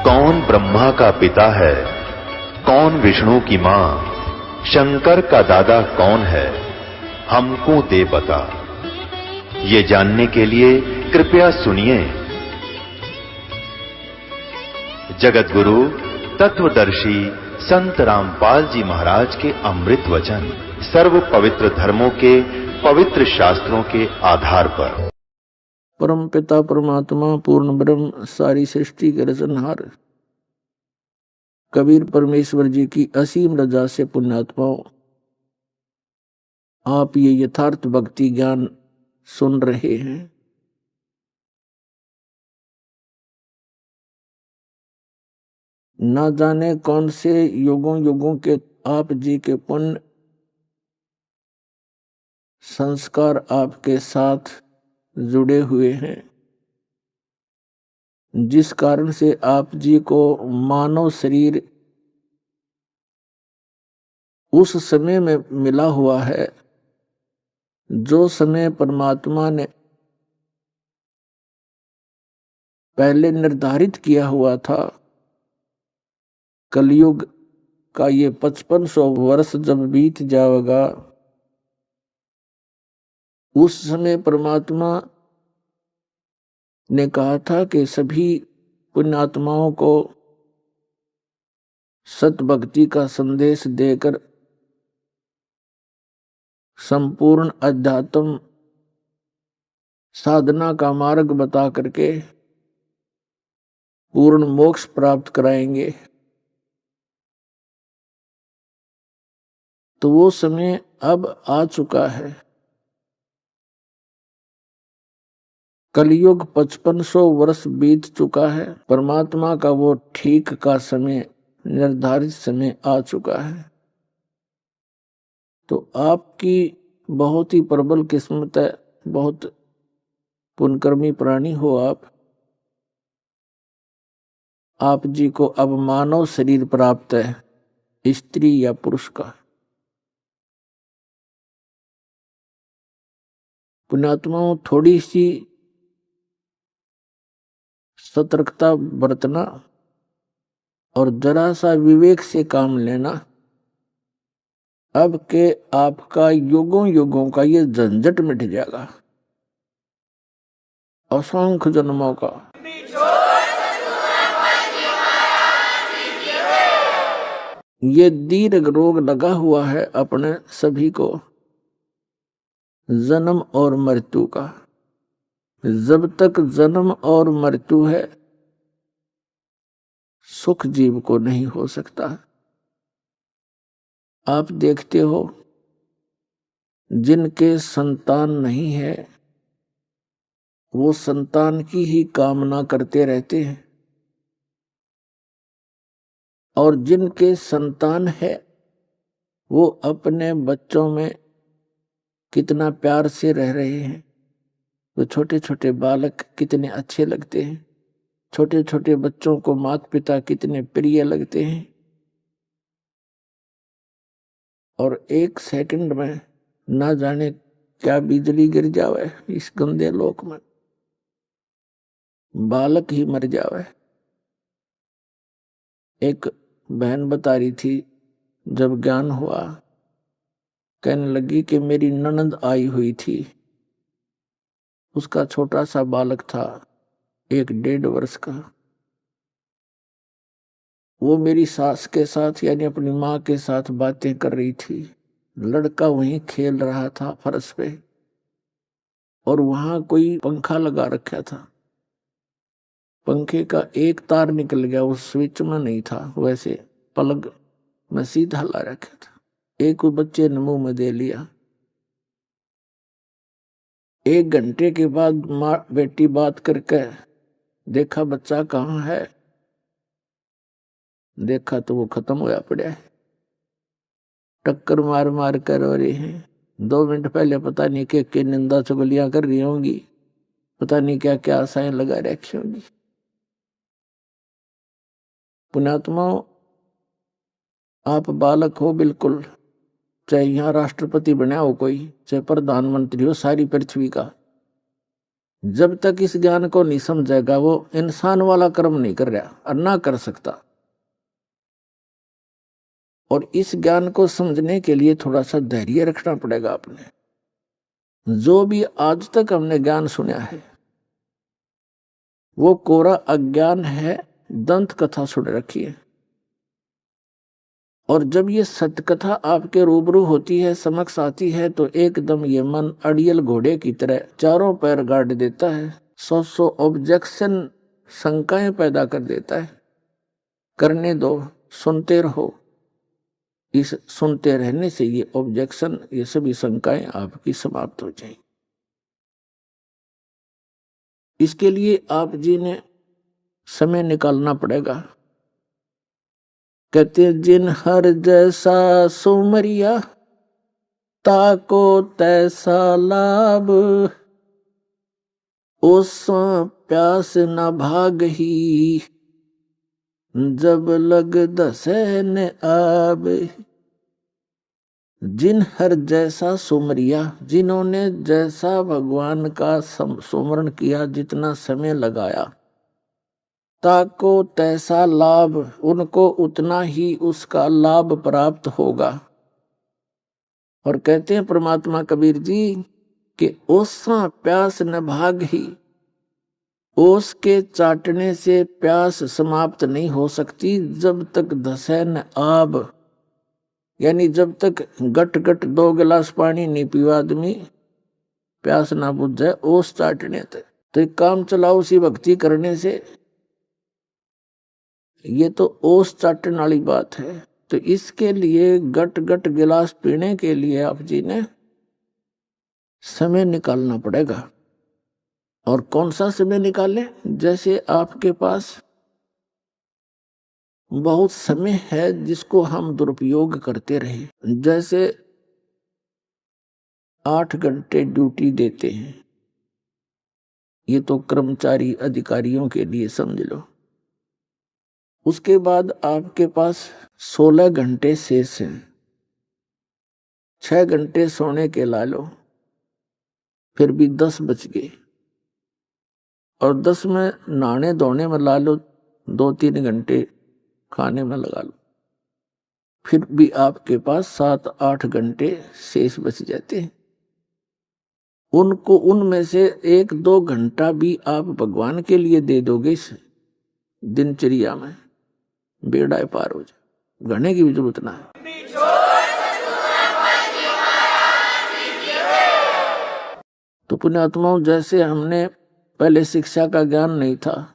कौन ब्रह्मा का पिता है, कौन विष्णु की मां, शंकर का दादा कौन है, हमको दे बता। ये जानने के लिए कृपया सुनिए। जगत गुरु तत्वदर्शी संत रामपाल जी महाराज के अमृत वचन सर्व पवित्र धर्मों के पवित्र शास्त्रों के आधार पर। परम पिता परमात्मा पूर्ण ब्रह्म सारी सृष्टि के रचनहार कबीर परमेश्वर जी की असीम रजा से पुण्यात्माओं, आप ये यथार्थ भक्ति ज्ञान सुन रहे हैं। ना जाने कौन से युगों युगों के आप जी के पुण्य संस्कार आपके साथ जुड़े हुए हैं, जिस कारण से आप जी को मानव शरीर उस समय में मिला हुआ है जो समय परमात्मा ने पहले निर्धारित किया हुआ था। कलयुग का ये 5500 वर्ष जब बीत जाएगा, उस समय परमात्मा ने कहा था कि सभी पुण्यात्माओं को सतभक्ति का संदेश देकर संपूर्ण अध्यात्म साधना का मार्ग बता करके पूर्ण मोक्ष प्राप्त कराएंगे। तो वो समय अब आ चुका है। कलयुग 5500 वर्ष बीत चुका है। परमात्मा का वो ठीक का समय, निर्धारित समय आ चुका है। तो आपकी बहुत ही प्रबल किस्मत है, बहुत पुण्यकर्मी प्राणी हो आप जी को अब मानव शरीर प्राप्त है, स्त्री या पुरुष का। पुण्यात्माओं, थोड़ी सी सतर्कता बरतना और जरा सा विवेक से काम लेना। अब के आपका युगों युगों का ये झंझट मिट जाएगा, असंख्य जन्मों का। ये दीर्घ रोग लगा हुआ है अपने सभी को, जन्म और मृत्यु का। जब तक जन्म और मृत्यु है, सुख जीव को नहीं हो सकता। आप देखते हो, जिनके संतान नहीं है वो संतान की ही कामना करते रहते हैं, और जिनके संतान है वो अपने बच्चों में कितना प्यार से रह रहे हैं। वो छोटे छोटे बालक कितने अच्छे लगते हैं, छोटे छोटे बच्चों को माता पिता कितने प्रिय लगते हैं। और एक सेकंड में ना जाने क्या बिजली गिर जावे इस गंदे लोक में, बालक ही मर जावे। एक बहन बता रही थी, जब ज्ञान हुआ, कहने लगी कि मेरी ननद आई हुई थी, उसका छोटा सा बालक था 1-1.5 वर्ष का। वो मेरी सास के साथ यानी अपनी माँ के साथ बातें कर रही थी। लड़का वहीं खेल रहा था फर्श पे, और वहां कोई पंखा लगा रखा था। पंखे का एक तार निकल गया, उस स्विच में नहीं था, वैसे प्लग में सीधा ला रखा था। एक बच्चे ने मुंह में दे लिया। 1 घंटे के बाद माँ बेटी बात करके देखा बच्चा कहाँ है, देखा तो वो खत्म होया पड़ा है, टक्कर मार मार कर रो रहे हैं। 2 मिनट पहले पता नहीं के निंदा चुगलियां कर रही होंगी, पता नहीं क्या क्या आशाएं लगा रखी होंगी। पुण्यात्माओं, आप बालक हो बिल्कुल, चाहे यहाँ राष्ट्रपति बना हो कोई, चाहे प्रधानमंत्री हो सारी पृथ्वी का, जब तक इस ज्ञान को नहीं समझेगा वो इंसान वाला कर्म नहीं कर रहा और ना कर सकता। और इस ज्ञान को समझने के लिए थोड़ा सा धैर्य रखना पड़ेगा आपने। जो भी आज तक हमने ज्ञान सुना है वो कोरा अज्ञान है, दंत कथा सुन रखी है। और जब ये सत्य कथा आपके रूबरू होती है, समक्ष आती है, तो एकदम ये मन अड़ियल घोड़े की तरह चारों पैर गाड़ देता है, 100 ऑब्जेक्शन शंकाएं पैदा कर देता है। करने दो, सुनते रहो। इस सुनते रहने से ये ऑब्जेक्शन, ये सभी शंकाएं आपकी समाप्त हो जाएंगी। इसके लिए आप जी ने समय निकालना पड़ेगा। कहते जिन हर जैसा सुमरिया ताको तैसा लाभ, उस प्यास न भाग ही जब लग दसे न आब। जिन हर जैसा सुमरिया, जिन्होंने जैसा भगवान का सुमरण किया, जितना समय लगाया, ताको तैसा लाभ, उनको उतना ही उसका लाभ प्राप्त होगा। और कहते हैं परमात्मा कबीर जी कि ओसा प्यास न भाग ही, ओस के चाटने से प्यास समाप्त नहीं हो सकती जब तक धसे न आब। यानी जब तक गट गट 2 गिलास पानी नहीं पीवा आदमी, प्यास ना बुझ जाए ओस चाटने तक। तो एक काम चलाओ उसी भक्ति करने से, ये तो ओस चाटने वाली बात है। तो इसके लिए गट गट गिलास पीने के लिए आप जी ने समय निकालना पड़ेगा। और कौन सा समय निकालें? जैसे आपके पास बहुत समय है जिसको हम दुरुपयोग करते रहे। जैसे 8 घंटे ड्यूटी देते हैं, ये तो कर्मचारी अधिकारियों के लिए समझ लो। उसके बाद आपके पास 16 घंटे शेष हैं, 6 घंटे सोने के ला लो, फिर भी 10 बच गए। और 10 में नहाने धोने में ला लो, 2-3 घंटे खाने में लगा लो, फिर भी आपके पास 7-8 घंटे शेष बच जाते हैं। उनको, उनमें से 1-2 घंटा भी आप भगवान के लिए दे दोगे इस दिनचर्या में, बेड़ा पार हो जाए, घने की भी जरूरत ना है। तो पुण्यात्माओं, जैसे हमने पहले शिक्षा का ज्ञान नहीं था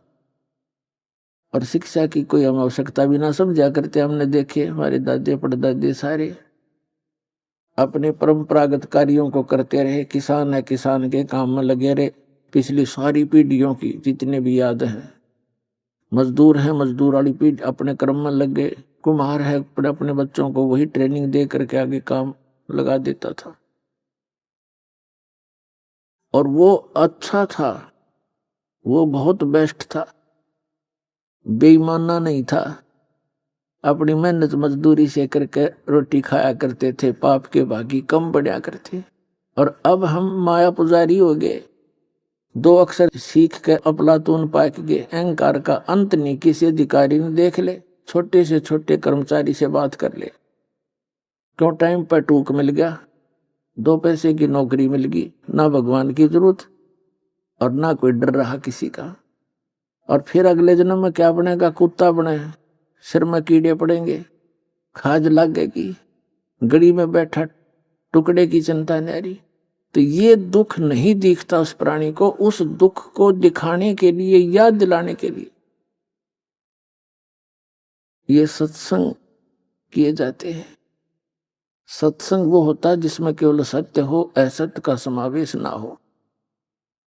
और शिक्षा की कोई हम आवश्यकता भी ना समझा करते, हमने देखे हमारे दादे परदादे सारे अपने परंपरागत कार्यों को करते रहे। किसान है, किसान के काम में लगे रहे, पिछली सारी पीढ़ियों की जितने भी याद हैं। मजदूर है, मजदूर वाली पीढ़ी अपने कर्म में लग गए। कुम्हार है, अपने बच्चों को वही ट्रेनिंग दे करके आगे काम लगा देता था। और वो अच्छा था, वो बहुत बेस्ट था, बेईमाना नहीं था। अपनी मेहनत मजदूरी से करके रोटी खाया करते थे, पाप के भागी कम बढ़िया करते। और अब हम माया पुजारी हो गए, 2 अक्षर सीख के अफलातून पाक गए। अहंकार का अंत नहीं, किसी अधिकारी ने देख ले, छोटे से छोटे कर्मचारी से बात कर ले, क्यों टाइम पर टूक मिल गया, 2 पैसे की नौकरी मिल गई, ना भगवान की जरूरत और ना कोई डर रहा किसी का। और फिर अगले जन्म में क्या बनेगा? कुत्ता बने, सिर में कीड़े पड़ेंगे, खाज लगेगी, गड़ी में बैठा टुकड़े की चिंता न्यारी। तो ये दुख नहीं दिखता उस प्राणी को, उस दुख को दिखाने के लिए, याद दिलाने के लिए ये सत्संग किए जाते हैं। सत्संग वो होता है जिसमें केवल सत्य हो, असत्य का समावेश ना हो।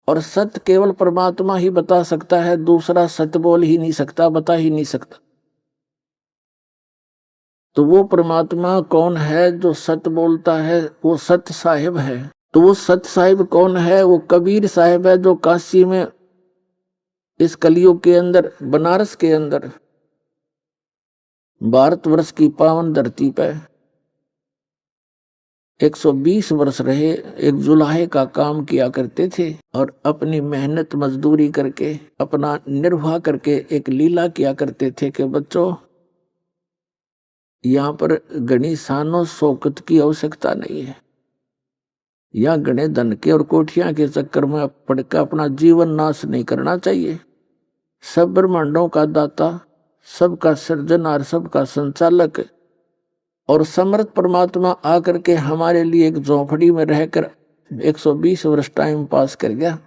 और सत्य केवल परमात्मा ही बता सकता है, दूसरा सत्य बोल ही नहीं सकता, बता ही नहीं सकता। तो वो परमात्मा कौन है जो सत्य बोलता है? वो सत्य साहिब है। तो वो सत्य साहिब कौन है? वो कबीर साहिब है, जो काशी में इस कलयुग के अंदर, बनारस के अंदर, भारतवर्ष की पावन धरती पे 120 वर्ष रहे, एक जुलाहे का काम किया करते थे और अपनी मेहनत मजदूरी करके अपना निर्वाह करके एक लीला किया करते थे कि बच्चों यहाँ पर घनी शानो शौकत की आवश्यकता नहीं है, या घने धन के और कोठियां के चक्कर में पड़कर अपना जीवन नाश नहीं करना चाहिए। सब ब्रह्मांडों का दाता, सबका सृजनहार, सबका संचालक और समर्थ परमात्मा आकर के हमारे लिए एक झोंपड़ी में रहकर 120 वर्ष टाइम पास कर गया।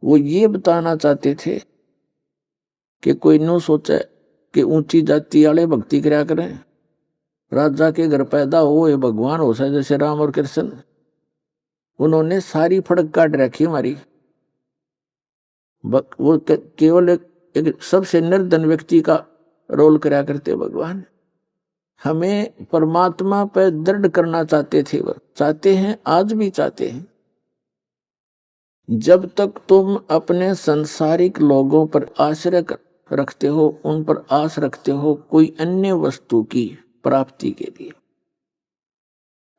वो ये बताना चाहते थे कि कोई नो सोचे कि ऊंची जाति वाले भक्ति कराया करें, राजा के घर पैदा हो ये भगवान हो सके जैसे राम और कृष्ण। उन्होंने सारी फड़क काट रखी हमारी। वो केवल एक सबसे निर्धन व्यक्ति का रोल कराया करते भगवान। हमें परमात्मा पर दृढ़ करना चाहते थे, वो चाहते हैं, आज भी चाहते हैं। जब तक तुम अपने संसारिक लोगों पर आश्रय रखते हो, उन पर आस रखते हो कोई अन्य वस्तु की प्राप्ति के लिए,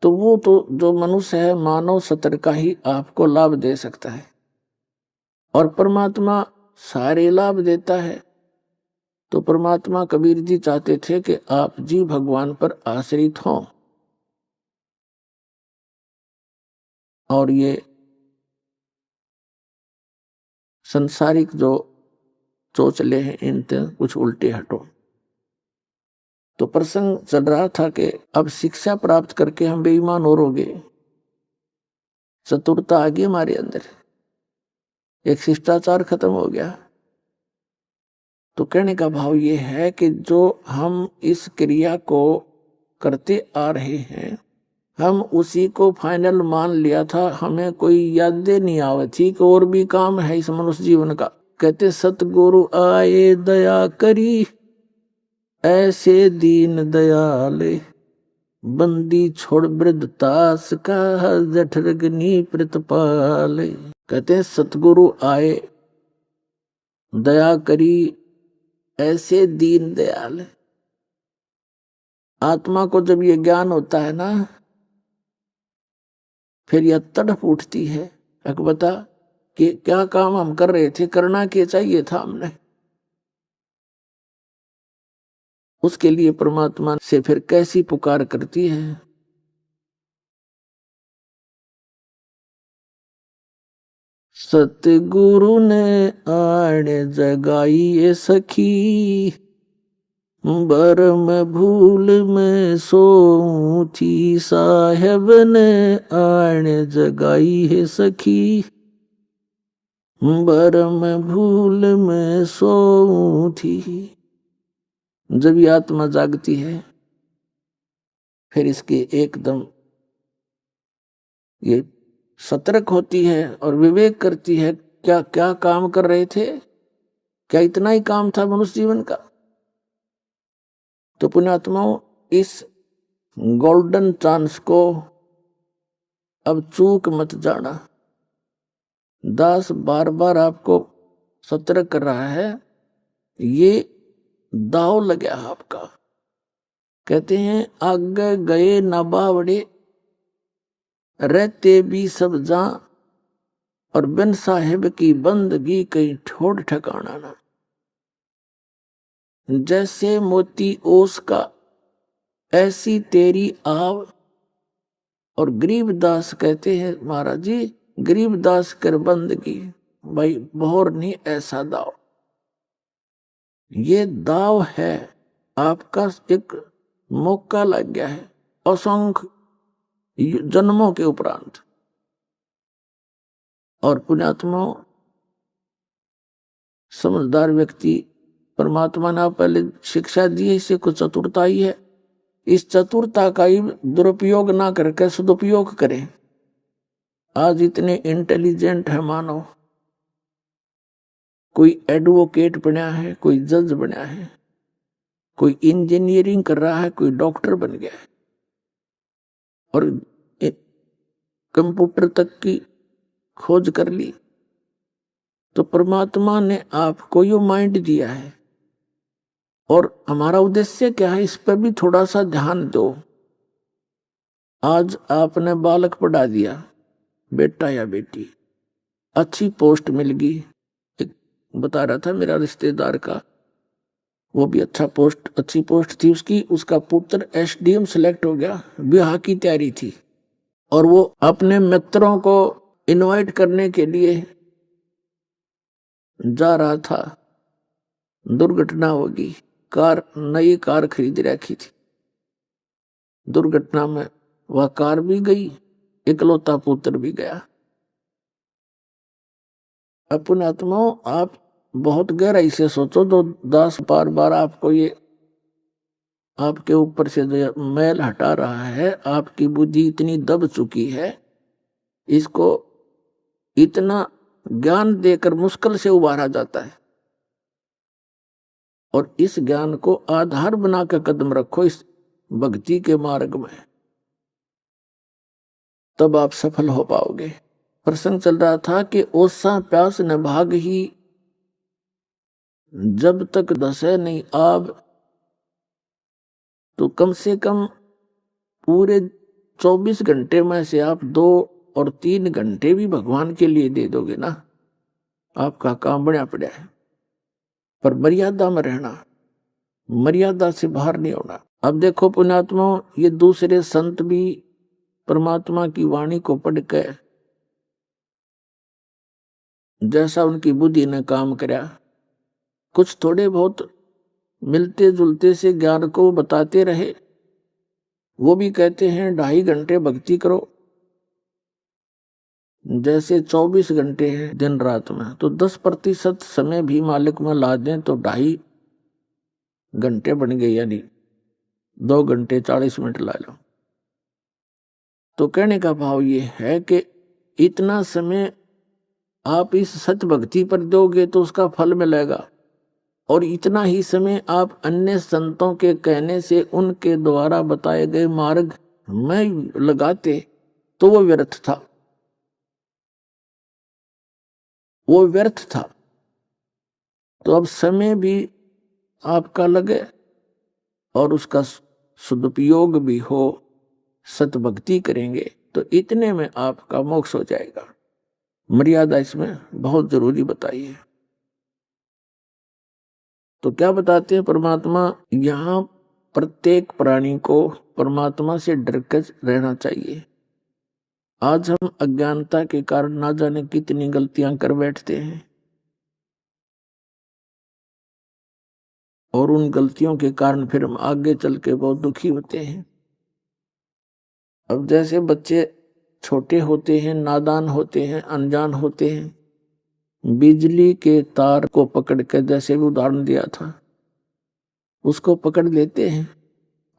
तो वो तो जो मनुष्य है मानव सत्र का ही आपको लाभ दे सकता है, और परमात्मा सारे लाभ देता है। तो परमात्मा कबीर जी चाहते थे कि आप जी भगवान पर आश्रित हों। और ये संसारिक जो चोचले हैं इनसे कुछ उल्टे हटो। तो प्रसंग चल रहा था कि अब शिक्षा प्राप्त करके हम बेईमान और हो गए, चतुरता आ गई हमारे अंदर, एक शिष्टाचार खत्म हो गया। तो कहने का भाव ये है कि जो हम इस क्रिया को करते आ रहे हैं, हम उसी को फाइनल मान लिया था, हमें कोई यादें नहीं आवे थी कि और भी काम है इस मनुष्य जीवन का। कहते सतगुरु आए दया करी, ऐसे दीन दयाले, बंदी छोड़ वृद्धतास का जठरगनी प्रतिपाले। कहते सतगुरु आए दया करी, ऐसे दीन दयाल। आत्मा को जब ये ज्ञान होता है ना, फिर यह तड़प उठती है, एक बता कि क्या काम हम कर रहे थे, करना क्या चाहिए था हमने। उसके लिए परमात्मा से फिर कैसी पुकार करती है। सतगुरु ने आड़ जगाई ये सखी, बरम भूल में सोऊं थी, साहेब ने आड़ जगाई है सखी, बरम भूल में सोऊं थी। जब ये आत्मा जागती है फिर इसके एकदम ये सतर्क होती है और विवेक करती है, क्या क्या काम कर रहे थे, क्या इतना ही काम था मनुष्य जीवन का। तो पुण्यात्माओं, इस गोल्डन चांस को अब चूक मत जाना। दास बार बार आपको सतर्क कर रहा है, ये दाव लगा आपका। कहते हैं आगे गए न बावड़े, रहते भी सब जा, और बिन साहिब की बंदगी कहीं ठोड़ ठिकाना ना। जैसे मोती ओस का ऐसी तेरी आव। और गरीबदास कहते हैं महाराज जी, गरीबदास कर बंदगी, भाई बोहर नहीं ऐसा दाव। ये दाव है आपका, एक मौका लग गया है असंख्य जन्मों के उपरांत। और पुण्यात्माओं, समझदार व्यक्ति, परमात्मा ने पहले शिक्षा दी है, इससे कुछ चतुरता ही है, इस चतुरता का ही दुरुपयोग ना करके सदुपयोग करें। आज इतने इंटेलिजेंट है मानव, कोई एडवोकेट बना है, कोई जज बना है, कोई इंजीनियरिंग कर रहा है, कोई डॉक्टर बन गया है, और कंप्यूटर तक की खोज कर ली। तो परमात्मा ने आपको यो माइंड दिया है, और हमारा उद्देश्य क्या है, इस पर भी थोड़ा सा ध्यान दो। आज आपने बालक पढ़ा दिया, बेटा या बेटी, अच्छी पोस्ट मिल गई। एक बता रहा था मेरा रिश्तेदार का, वो भी अच्छी पोस्ट थी उसकी, उसका पुत्र एसडीएम सेलेक्ट हो गया, ब्याह की तैयारी थी और वो अपने मित्रों को इनवाइट करने के लिए जा रहा था। दुर्घटना होगी, नई कार खरीद रखी थी, दुर्घटना में वह कार भी गई, इकलौता पुत्र भी गया। अपने आत्माओं, आप बहुत गहराई से सोचो, तो दास बार बार आपको ये आपके ऊपर से जो मैल हटा रहा है, आपकी बुद्धि इतनी दब चुकी है, इसको इतना ज्ञान देकर मुश्किल से उबारा जाता है। और इस ज्ञान को आधार बनाकर कदम रखो इस भक्ति के मार्ग में, तब आप सफल हो पाओगे। प्रसंग चल रहा था कि ओसा प्यास न भाग ही, जब तक दसे नहीं आब, तो कम से कम पूरे 24 घंटे में से आप 2 और 3 घंटे भी भगवान के लिए दे दोगे ना, आपका काम बढ़िया पड़ा है। पर मर्यादा में रहना, मर्यादा से बाहर नहीं होना। अब देखो पुण्यात्मा, ये दूसरे संत भी परमात्मा की वाणी को पढ़कर जैसा उनकी बुद्धि ने काम करा, कुछ थोड़े बहुत मिलते जुलते से ज्ञान को बताते रहे। वो भी कहते हैं 2.5 घंटे भक्ति करो, जैसे 24 घंटे हैं दिन रात में, तो 10% समय भी मालिक में ला दें तो 2.5 घंटे बन गए, यानी 2 घंटे 40 मिनट ला लो। तो कहने का भाव ये है कि इतना समय आप इस सत्य भक्ति पर दोगे तो उसका फल मिलेगा, और इतना ही समय आप अन्य संतों के कहने से उनके द्वारा बताए गए मार्ग में लगाते तो वो व्यर्थ था, वो व्यर्थ था। तो अब समय भी आपका लगे और उसका सदुपयोग भी हो, सतभक्ति करेंगे तो इतने में आपका मोक्ष हो जाएगा। मर्यादा इसमें बहुत जरूरी बताई है। तो क्या बताते हैं परमात्मा, यहाँ प्रत्येक प्राणी को परमात्मा से डरकर रहना चाहिए। आज हम अज्ञानता के कारण ना जाने कितनी गलतियां कर बैठते हैं, और उन गलतियों के कारण फिर हम आगे चल के बहुत दुखी होते हैं। अब जैसे बच्चे छोटे होते हैं, नादान होते हैं, अनजान होते हैं, बिजली के तार को पकड़ कर, जैसे भी उदाहरण दिया था, उसको पकड़ लेते हैं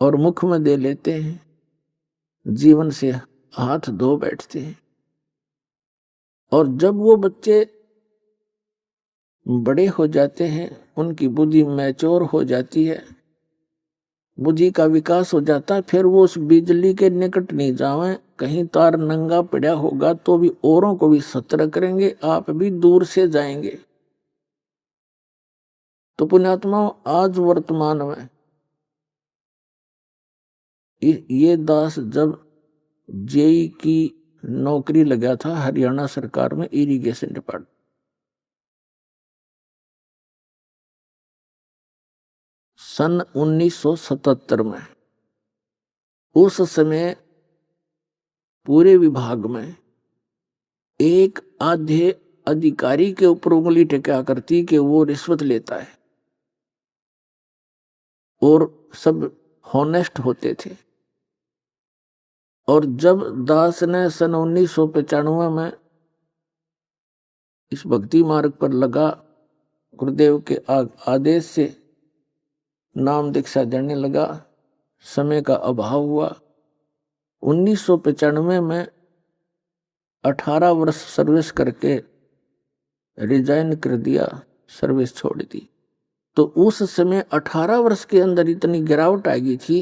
और मुख में दे लेते हैं, जीवन से हाथ धो बैठते हैं। और जब वो बच्चे बड़े हो जाते हैं, उनकी बुद्धि मैच्योर हो जाती है, बुद्धि का विकास हो जाता है, फिर वो उस बिजली के निकट नहीं जावे। कहीं तार नंगा पड़ा होगा तो भी औरों को भी सतर्क करेंगे, आप भी दूर से जाएंगे। तो पुण्यात्मा, आज वर्तमान में ये दास जब जेई की नौकरी लगा था हरियाणा सरकार में, इरिगेशन डिपार्टमेंट, सन 1977 में, उस समय पूरे विभाग में एक आधे अधिकारी के ऊपर उंगली टेका करती कि वो रिश्वत लेता है, और सब हॉनेस्ट होते थे। और जब दास ने सन 1995 में इस भक्ति मार्ग पर लगा, गुरुदेव के आदेश से नाम दीक्षा देने लगा, समय का अभाव हुआ। 1995 में 18 वर्ष सर्विस करके रिजाइन कर दिया, सर्विस छोड़ दी। तो उस समय 18 वर्ष के अंदर इतनी गिरावट आ गई थी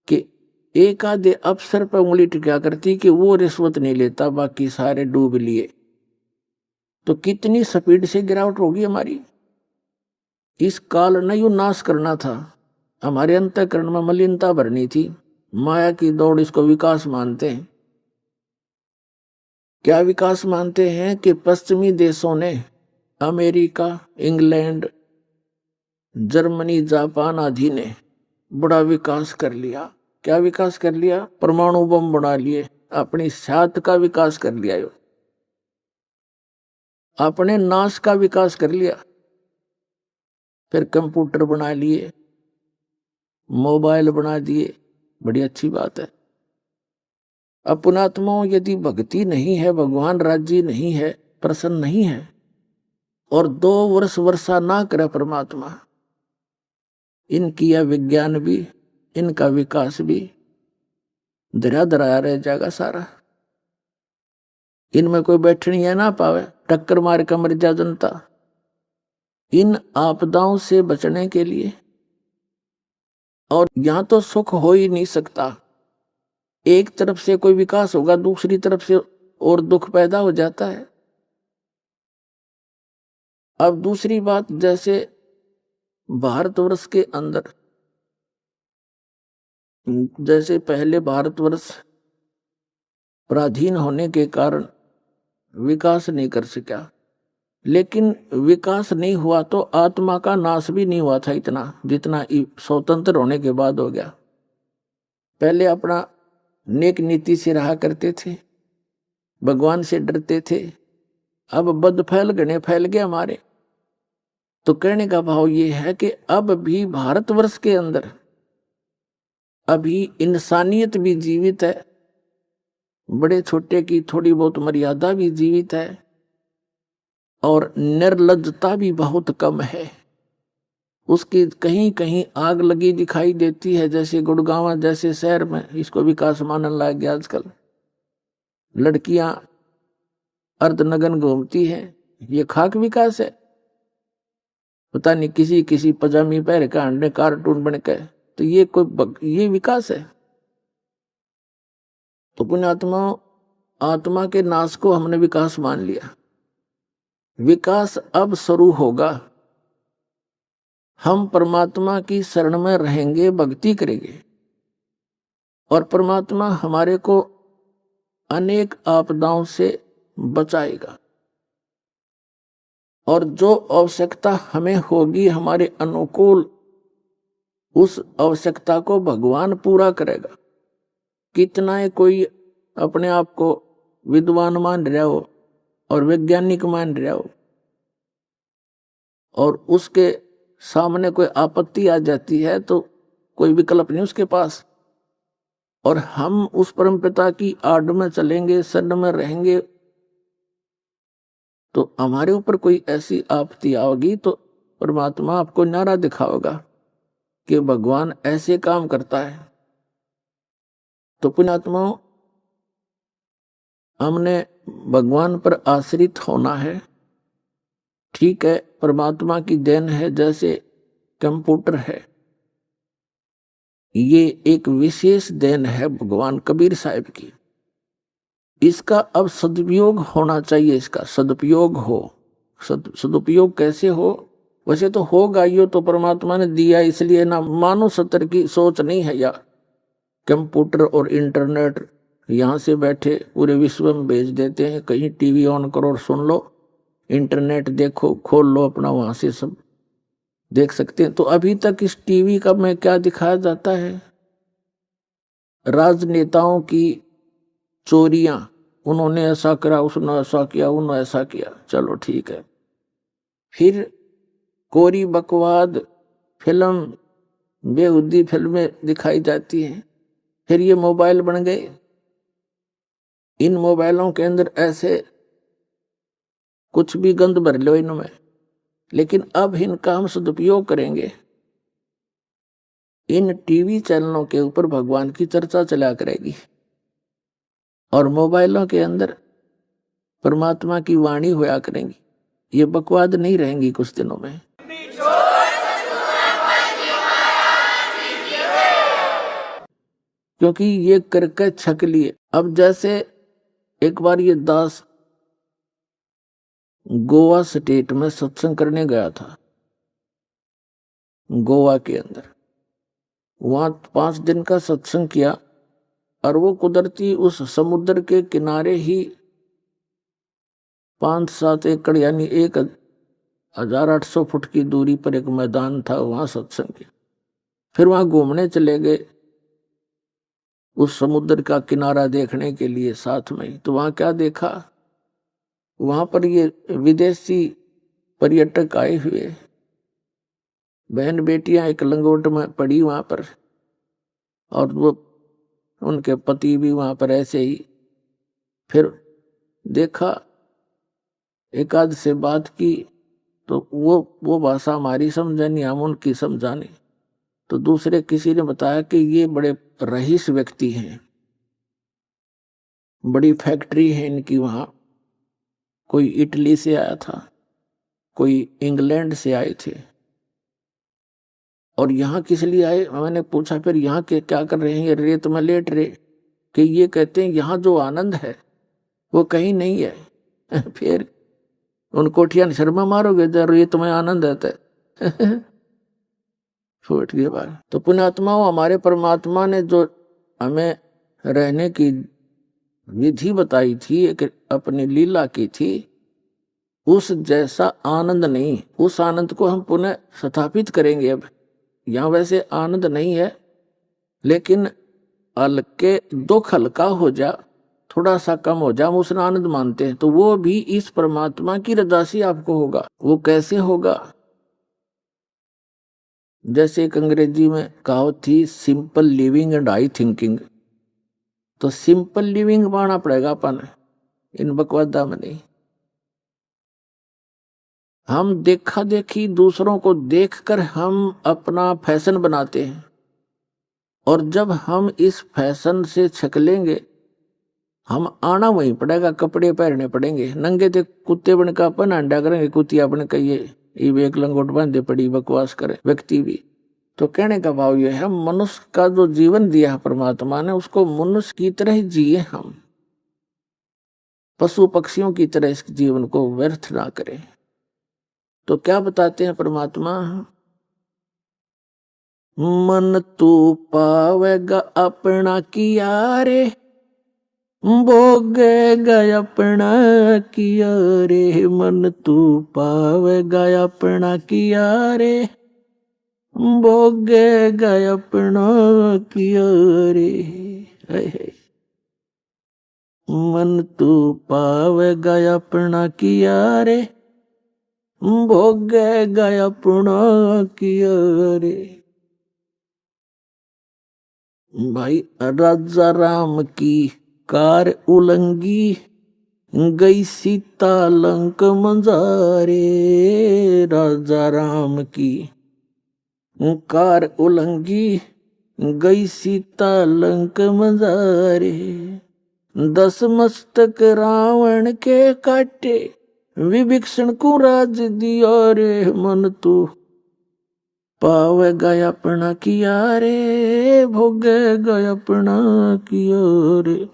कि एक आधे अफसर पर उंगली टिका करती कि वो रिश्वत नहीं लेता, बाकी सारे डूब लिए। तो कितनी स्पीड से गिरावट होगी हमारी। इस काल ने यू नाश करना था, हमारे अंतःकरण में मलिनता भरनी थी, माया की दौड़, इसको विकास मानते हैं। क्या विकास मानते हैं कि पश्चिमी देशों ने, अमेरिका, इंग्लैंड, जर्मनी, जापान आदि ने बड़ा विकास कर लिया। क्या विकास कर लिया? परमाणु बम बना लिए, अपनी सात का विकास कर लिया, अपने नाश का विकास कर लिया। फिर कंप्यूटर बना लिए, मोबाइल बना दिए, बड़ी अच्छी बात है। अपनात्माओं, यदि भक्ति नहीं है, भगवान राज्य नहीं है, प्रसन्न नहीं है, और 2 वर्ष वर्षा ना करे परमात्मा, इनकी यह विज्ञान भी, इनका विकास भी धरा धराया रह जाएगा सारा। इनमें कोई बैठनी है ना पावे, टक्कर मार कर मर जा जनता। इन आपदाओं से बचने के लिए, और यहां तो सुख हो ही नहीं सकता। एक तरफ से कोई विकास होगा, दूसरी तरफ से और दुख पैदा हो जाता है। अब दूसरी बात, जैसे भारतवर्ष के अंदर, जैसे पहले भारतवर्ष पराधीन होने के कारण विकास नहीं कर सका, लेकिन विकास नहीं हुआ तो आत्मा का नाश भी नहीं हुआ था इतना जितना स्वतंत्र होने के बाद हो गया। पहले अपना नेक नीति से रहा करते थे, भगवान से डरते थे। अब बद फैल गए हमारे। तो कहने का भाव ये है कि अब भी भारतवर्ष के अंदर अभी इंसानियत भी जीवित है, बड़े छोटे की थोड़ी बहुत मर्यादा भी जीवित है, और निर्लज्जता भी बहुत कम है। उसकी कहीं कहीं आग लगी दिखाई देती है, जैसे गुड़गांव जैसे शहर में इसको विकास मानने लग गया आजकल। लड़कियां अर्धनग्न घूमती हैं, ये खाक विकास है? पता नहीं किसी किसी पजामी पहन के अंडे कार्टून बन के, तो ये विकास है? तो पुण्यात्मा, आत्मा के नाश को हमने विकास मान लिया। विकास अब शुरू होगा। हम परमात्मा की शरण में रहेंगे, भक्ति करेंगे, और परमात्मा हमारे को अनेक आपदाओं से बचाएगा। और जो आवश्यकता हमें होगी हमारे अनुकूल, उस आवश्यकता को भगवान पूरा करेगा। कितना है कोई अपने आप को विद्वान मान रहा हो और वैज्ञानिक मान रहा हो, और उसके सामने कोई आपत्ति आ जाती है तो कोई विकल्प नहीं उसके पास, और हम उस परमपिता की आड़ में चलेंगे, शरण में रहेंगे, तो हमारे ऊपर कोई ऐसी आपत्ति आओगी तो परमात्मा आपको नारा दिखाओगा कि भगवान ऐसे काम करता है। तो पुण्यात्माओं, हमने भगवान पर आश्रित होना है। ठीक है, परमात्मा की देन है, जैसे कंप्यूटर है, ये एक विशेष देन है भगवान कबीर साहब की। इसका अब सदुपयोग होना चाहिए, इसका सदुपयोग हो। सदुपयोग कैसे हो? वैसे तो होगा, ये तो परमात्मा ने दिया, इसलिए ना मानव सत्र की सोच नहीं है। या कंप्यूटर और इंटरनेट यहाँ से बैठे पूरे विश्व में भेज देते हैं, कहीं टीवी ऑन करो और सुन लो, इंटरनेट देखो, खोल लो अपना, वहां से सब देख सकते हैं। तो अभी तक इस टीवी का में क्या दिखाया जाता है? राजनेताओं की चोरियां, उन्होंने ऐसा करा, उसने ऐसा किया, उन्होंने ऐसा किया, चलो ठीक है। फिर कोरी बकवाद फिल्म, बेहुदी फिल्में दिखाई जाती हैं। फिर ये मोबाइल बन गए, इन मोबाइलों के अंदर ऐसे कुछ भी गंद भर लो इनमें, लेकिन अब इनका हम सदुपयोग करेंगे। इन टीवी चैनलों के ऊपर भगवान की चर्चा चला करेगी, और मोबाइलों के अंदर परमात्मा की वाणी होया करेंगी। ये बकवाद नहीं रहेंगी कुछ दिनों में। क्योंकि ये करके छक लिए। अब जैसे एक बार ये दास गोवा स्टेट में सत्संग करने गया था, गोवा के अंदर। वहां 5 दिन का सत्संग किया और वो कुदरती उस समुद्र के किनारे ही 5-7 एकड़ यानी 1800 फुट की दूरी पर एक मैदान था, वहां सत्संग किया। फिर वहां घूमने चले गए उस समुद्र का किनारा देखने के लिए साथ में। तो वहां क्या देखा, वहां पर ये विदेशी पर्यटक आए हुए, बहन बेटियां एक लंगोट में पड़ी वहां पर, और वो उनके पति भी वहां पर ऐसे ही। फिर देखा, एक आध से बात की, तो वो भाषा हमारी समझानी, हम उनकी समझानी। तो दूसरे किसी ने बताया कि ये बड़े रईस व्यक्ति हैं, बड़ी फैक्ट्री है इनकी वहां, कोई इटली से आया था, कोई इंग्लैंड से आए थे, और यहाँ किस लिए आए। मैंने पूछा फिर यहाँ के क्या कर रहे हैं, ये रेत में लेट रहे, कि ये कहते हैं यहाँ जो आनंद है वो कहीं नहीं है। फिर उन कोठियां शर्मा मारोगे जब रेत में आनंद आता है। फूट गई बात। तो पुण्यात्माओं, हमारे परमात्मा ने जो हमें रहने की विधि बताई थी, एक अपनी लीला की थी, उस जैसा आनंद नहीं। उस आनंद को हम पुनः स्थापित करेंगे। अब यहां वैसे आनंद नहीं है, लेकिन हल्के दुख हल्का हो जा, थोड़ा सा कम हो जा, हम उसने आनंद मानते हैं। तो वो भी इस परमात्मा की रजा से आपको होगा। वो कैसे होगा, जैसे एक अंग्रेजी में कहावत थी, simple living and high thinking. तो सिंपल लिविंग मानना पड़ेगा अपन, इन बकवादा में नहीं। हम देखा देखी दूसरों को देखकर हम अपना फैशन बनाते हैं, और जब हम इस फैशन से छकलेंगे, हम आना वहीं पड़ेगा, कपड़े पहनने पड़ेंगे। नंगे थे कुत्ते बन का अपन अंडा करेंगे, कुत्ती अपने कहिए एक लंगोट बांधे पड़ी बकवास करे व्यक्ति भी। तो कहने का भाव यह है, मनुष्य का जो जीवन दिया है परमात्मा ने, उसको मनुष्य की तरह ही जिए हम, पशु पक्षियों की तरह इस जीवन को व्यर्थ ना करें। तो क्या बताते हैं परमात्मा, मन तू पावेगा अपना किया रे, भोगेगा अपना किया रे। मन तू पावेगा अपना किया रे, भोगेगा अपना किया रे। मन तू पावेगा अपना किया रे, भोगेगा अपना किया रे। भाई, राजा राम की कार उलंगी, गई सीता लंक मंजारे। राजा राम की कार उलंगी, गई सीता लंक मंजारे। 10 मस्तक रावण के काटे, विभीषण को राज दिया रे। मन तू पावेगा अपना किया रे, भोगेगा अपना किया रे।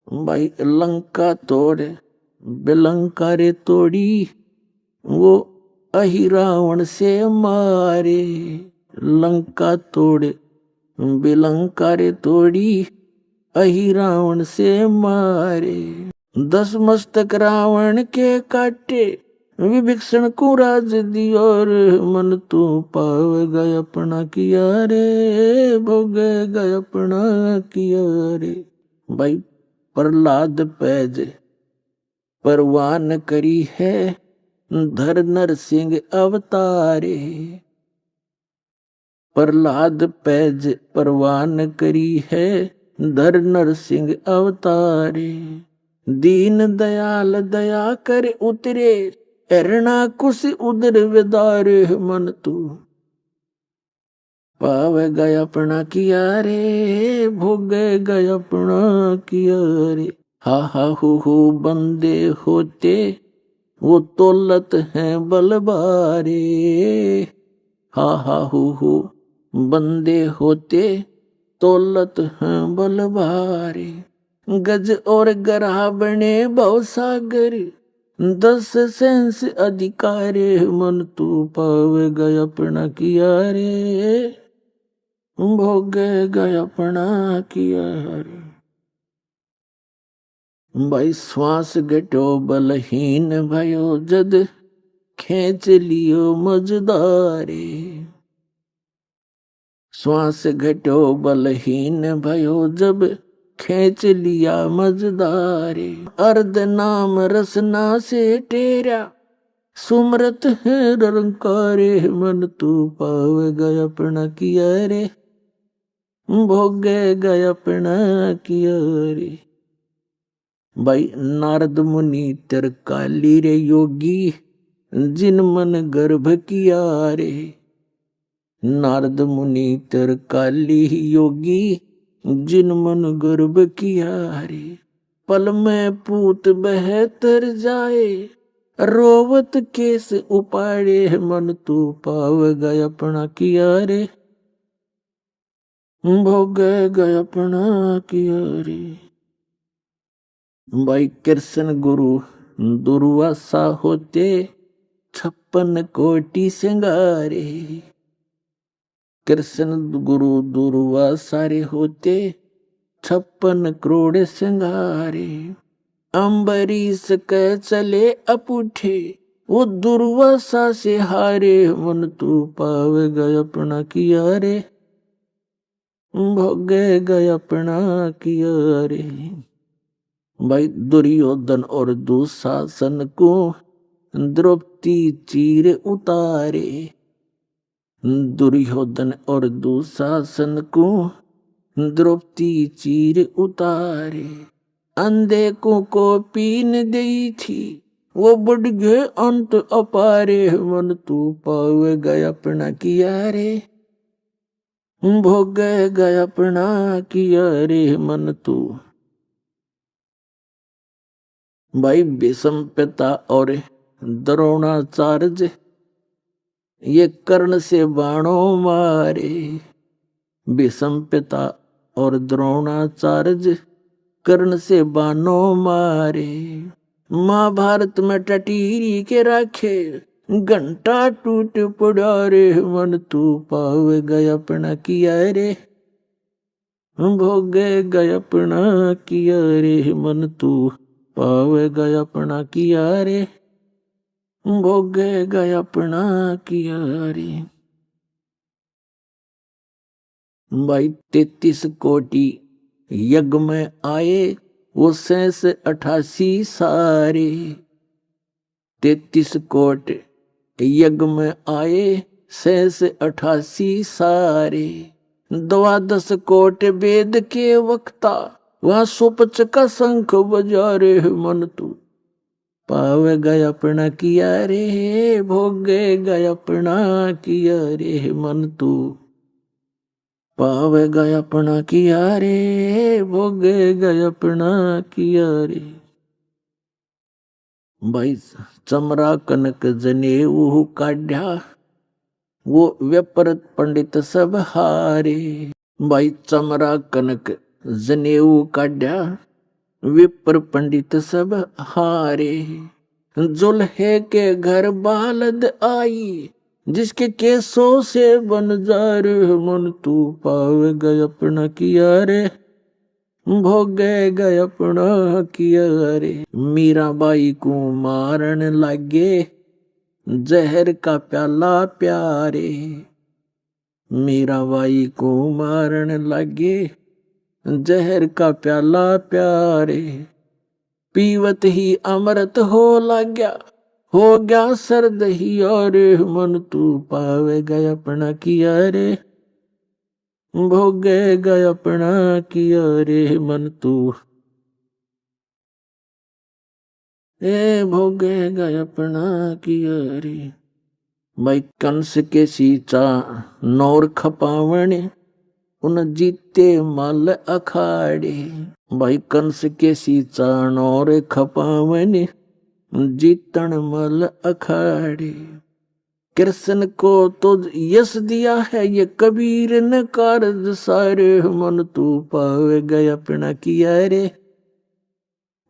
भाई, लंका तोड़ बिलंका रे तोड़ी, वो अहि रावण से मारे। लंका तोड़ बिलंका रे तोड़ी, अहि रावण से मारे। 10 मस्तक रावण के काटे, विभीषण को राज दिया रे। मन तू पावेगा अपना किया रे, भोगेगा अपना किया रे। भाई, प्रहलाद पैज परवान करी है, धर नर सिंह अवतारे। प्रहलाद पैज परवान करी है, धर नर सिंह अवतारे। दीन दयाल दया कर उतरे, एरना कुश उदर विदारे। मन तू पावेगा अपना किया रे, भोगेगा अपना किया रे। हा हु बंदे होते, वो तोलत हैं बलबारे। हा हु बंदे होते, तोलत हैं बलबारे। गज और गराह बने भव सागर, 10 सेंस अधिकारे मन तू पावेगा अपना किया रे, भोगेगा अपना किया रे। भाई श्वास घटो बलहीन भयो जद खेच लियो मजदारे, श्वास घटो बलहीन भयो जब खेच लिया मजदारे। अर्ध नाम रसना से टेरा सुमरत है रंकारे, मन तू पावेगा अपना किया रे, भोगेगा अपना किया रे। भाई नारद मुनि तरकाली रे योगी जिन मन गर्भ किया रे, नारद मुनि तरकाली योगी जिन मन गर्भ किया रे। पल में पूत बहतर जाए रोवत केस उपाड़े, मन तू पावेगा अपना किया रे, भोगेगा अपना किया रे। भाई कृष्ण गुरु दुर्वासा होते 56 कोटि सिंगारे, कृष्ण गुरु दुर्वासा रे होते 56 करोड़ सिंगारे। अम्बरीश के चले अपूठे वो दुर्वासा से हारे, मन तू पावेगा अपना किया रे, भोगेगा अपना किया रे। भाई दुर्योधन और दुशासन को द्रौपदी चीर उतारे, दुर्योधन और दुशासन को द्रौपदी चीर उतारे। अंधे को पीन गई थी वो बढ़ गए अंत अपारे, मन तू पावेगा अपना किया रे, भोगेगा अपना किया रे, मन तू। भाई भीष्म पिता और द्रोणाचार्य ये कर्ण से बाणों मारे, भीष्म पिता और द्रोणाचार्य कर्ण से बाणों मारे। महाभारत में टटीरी के राखे घंटा टूट पड़ा रे, मन तू पावेगा अपना किया रे, भोगेगा अपना किया रे, मन तू पावेगा अपना किया रे, भोगेगा अपना किया रे। भाई 33 कोटि यज्ञ में आए वो 88 सारे, 33 कोट यज्ञ में आए 88 सारे। 12 कोट वेद के वक्ता वहां सुपच का शंख बजा रे, मन तू पावेगा अपना किया रे, भोगेगा अपना किया रे, मन तू पावेगा अपना किया रे, भोगेगा अपना किया रे। भाई चमरा कनक जनेऊ काढ़ा वो व्यपरत पंडित सब हारे, भाई चमरा कनक जनेऊ काढ़ा विपर पंडित सब हारे। जुल्हे के घर बालद आई जिसके केसों से बन जा रे, मन तू पावेगा अपना किया रे, भोगेगा अपना किया रे। मीराबाई को मारन लगे जहर का प्याला प्यारे, मीराबाई को मारन लगे जहर का प्याला प्यारे। पीवत ही अमृत हो गया, हो गया सर्द ही और, मन तू पावेगा अपना किया रे, भोगेगा अपना किया रे, मन तू भोगेगा अपना किया रे। भाई कंस के सीचा नौर खपावण उन जीते मल अखाड़े, भाई कंस के सीचा नौर खपावण जीतन मल अखाड़े। कृष्ण को तो यश दिया है ये कबीर न कारज सारे, मन तू पावेगा अपना किया रे,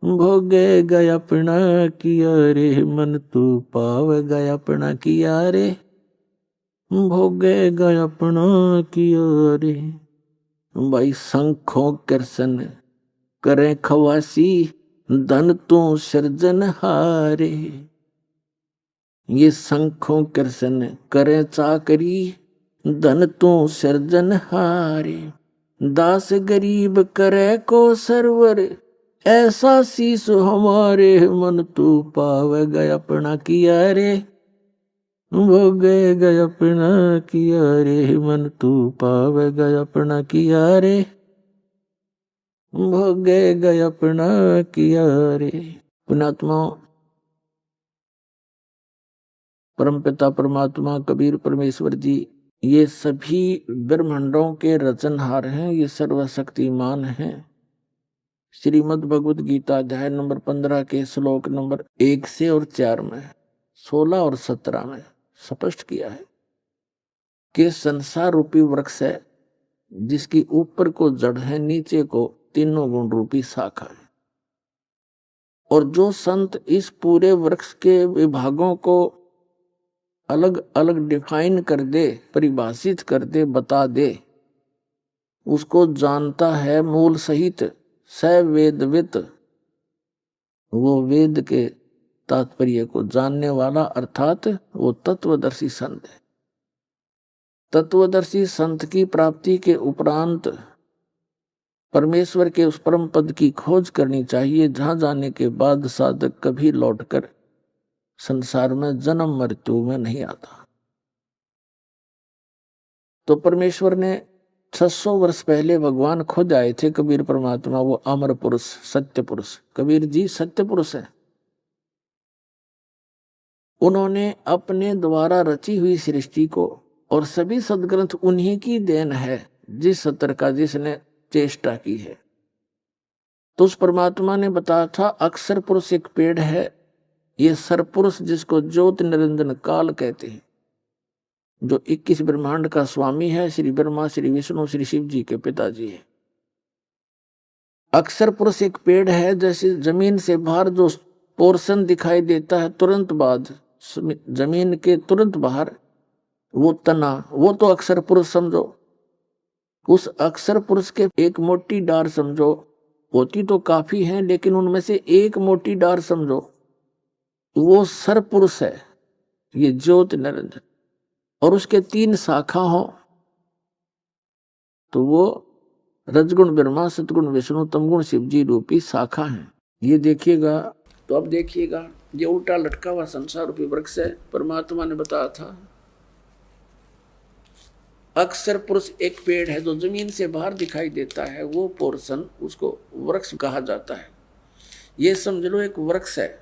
भोगे गया अपना किया रे मन तू पाव गया अपना किया रे, भोगे गया अपना किया रे। भाई शंखों कृष्ण करे खवासी धन तू सृजन हारे। ये शंखों कृष्ण करे चाकरी धन तू सृजन हारे। दास गरीब करे को सरवर ऐसा शीस हमारे मन तू पाव गया अपना किया रे, भोगे गया अपना किया रे मन तू पाव गया अपना किया रे, भोगे गया अपना किया रे। पुण्यात्मा परमपिता परमात्मा कबीर परमेश्वर जी ये सभी ब्रह्मांडों के रचनहार हैं, ये सर्वशक्तिमान हैं। श्रीमद् भगवद गीता अध्याय नंबर 15 के श्लोक नंबर 1 से और 4 में, 16 और 17 में स्पष्ट किया है कि संसार रूपी वृक्ष है जिसकी ऊपर को जड़ है, नीचे को तीनों गुण रूपी शाखा है। और जो संत इस पूरे वृक्ष के विभागों को अलग अलग डिफाइन कर दे, परिभाषित कर दे, बता दे, उसको जानता है मूल सहित स वेदवित, वो वेद के तात्पर्य को जानने वाला, अर्थात वो तत्वदर्शी संत है। तत्वदर्शी संत की प्राप्ति के उपरांत परमेश्वर के उस परम पद की खोज करनी चाहिए, जहां जाने के बाद साधक कभी लौटकर संसार में जन्म मृत्यु में नहीं आता। तो परमेश्वर ने 600 वर्ष पहले भगवान खुद आए थे, कबीर परमात्मा, वो अमर पुरुष, सत्य पुरुष। कबीर जी सत्य पुरुष है। उन्होंने अपने द्वारा रची हुई सृष्टि को, और सभी सदग्रंथ उन्हीं की देन है, जिस सत्र का जिसने चेष्टा की है। तो उस परमात्मा ने बताया था अक्षर पुरुष एक पेड़ है, ये सरपुरुष जिसको ज्योति निरंजन काल कहते हैं, जो 21 ब्रह्मांड का स्वामी है, श्री ब्रह्मा, श्री विष्णु, श्री शिव जी के पिताजी है। अक्षर पुरुष एक पेड़ है, जैसे जमीन से बाहर जो पोर्शन दिखाई देता है, तुरंत बाद जमीन के तुरंत बाहर वो तना, वो तो अक्षर पुरुष समझो। उस अक्षर पुरुष के एक मोटी डार समझो, होती तो काफी है, लेकिन उनमें से एक मोटी डार समझो, वो सरपुरुष है, ये ज्योति निरंजन। और उसके 3 शाखा हो तो वो रजगुण ब्रह्मा, सतगुण विष्णु, तमगुण शिव जी रूपी शाखा है। ये देखिएगा। तो अब देखिएगा, ये उल्टा लटका हुआ संसार रूपी वृक्ष है। परमात्मा ने बताया था अक्षर पुरुष एक पेड़ है जो जमीन से बाहर दिखाई देता है, वो पोर्शन उसको वृक्ष कहा जाता है। ये समझ लो एक वृक्ष है,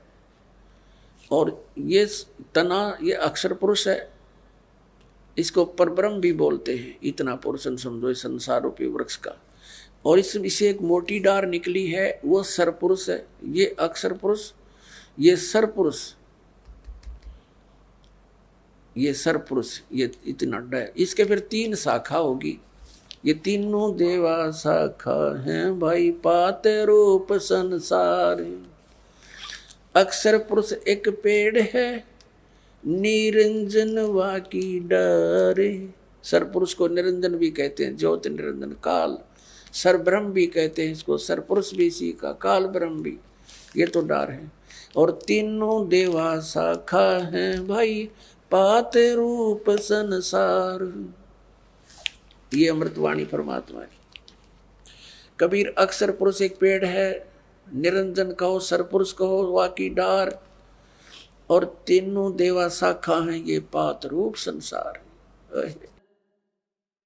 और ये तना ये अक्षर पुरुष है, इसको परब्रह्म भी बोलते हैं। इतना पोर्शन समझो इस संसार रूपी वृक्ष का। और इससे एक मोटी डार निकली है, वो सरपुरुष है। ये अक्षर पुरुष, ये सरपुरुष, ये सरपुरुष, ये इतना है। इसके फिर 3 शाखा होगी। ये तीनों देवा शाखा हैं भाई, पाते रूप संसार। अक्षर पुरुष एक पेड़ है, निरंजन वाकी डारे। सरपुरुष को निरंजन भी कहते हैं, ज्योति निरंजन काल। सरब्रह्म भी कहते हैं इसको, सरपुरुष भी इसी का, काल ब्रह्म भी, ये तो डार है। और तीनों देवा शाखा हैं भाई, पाते रूप संसार। ये अमृतवाणी परमात्मा है। कबीर अक्षर पुरुष एक पेड़ है, निरंजन कहो, सरपुरुष कहो, वाकी डार, और तीनों देवा शाखा हैं, ये पात रूप संसार।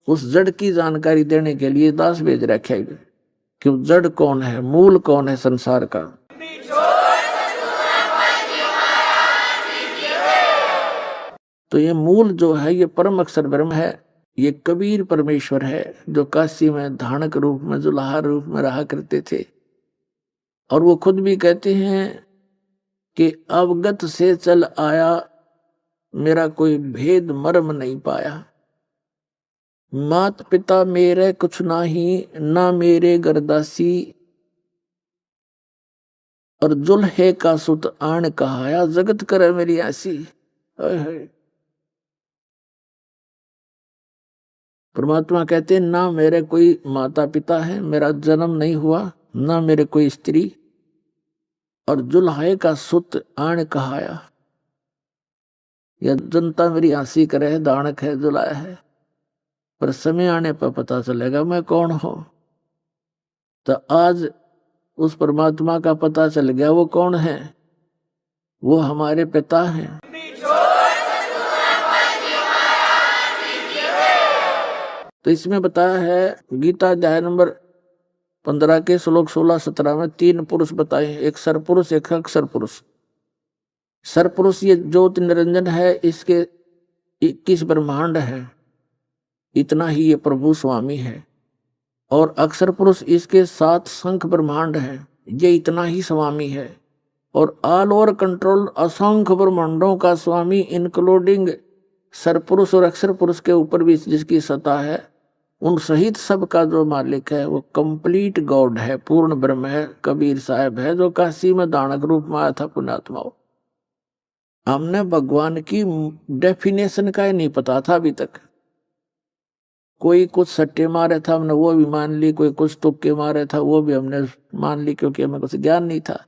उस जड़ की जानकारी देने के लिए दास भेज रखे कि जड़ कौन है, मूल कौन है संसार का। तो ये मूल जो है, ये परम अक्षर ब्रह्म है, ये कबीर परमेश्वर है, जो काशी में धानक रूप में, जुलाहार रूप में रहा करते थे। और वो खुद भी कहते हैं कि अवगत से चल आया, मेरा कोई भेद मर्म नहीं पाया। मात पिता मेरे कुछ नाही, ना मेरे गरदासी, और जुल्हे का सुत आण कहाया, जगत करे मेरी ऐसी। परमात्मा कहते हैं ना मेरे कोई माता पिता है, मेरा जन्म नहीं हुआ, ना मेरे कोई स्त्री, और जुल्हे का सुत आण कहाया, यह जनता मेरी हंसी करे, दानक है, जुलाया है, पर समय आने पर पता चलेगा मैं कौन हूं। तो आज उस परमात्मा का पता चल गया वो कौन है, वो हमारे पिता हैं। तो इसमें बताया है गीता अध्याय नंबर 15 के श्लोक 16-17 में 3 पुरुष बताए, एक सरपुरुष एक अक्षर पुरुष। सरपुरुष ये ज्योति निरंजन है, इसके 21 ब्रह्मांड है, इतना ही ये प्रभु स्वामी है। और अक्षर पुरुष इसके 7 शंख ब्रह्मांड है, ये इतना ही स्वामी है। और ऑल ओवर कंट्रोल असंख्य ब्रह्मांडों का स्वामी इंक्लूडिंग सरपुरुष और अक्षर पुरुष के ऊपर भी जिसकी सत्ता है, उन सहित सब का जो मालिक है वो कंप्लीट गॉड है, पूर्ण ब्रह्म है, कबीर साहब है, जो काशी में दानक रूप में आया था पुण्यात्मा। हमने भगवान की डेफिनेशन का ही नहीं पता था अभी तक। कोई कुछ सट्टे मारे था हमने वो भी मान ली, कोई कुछ तुक्के मारे था वो भी हमने मान ली, क्योंकि हमें कुछ ज्ञान नहीं था।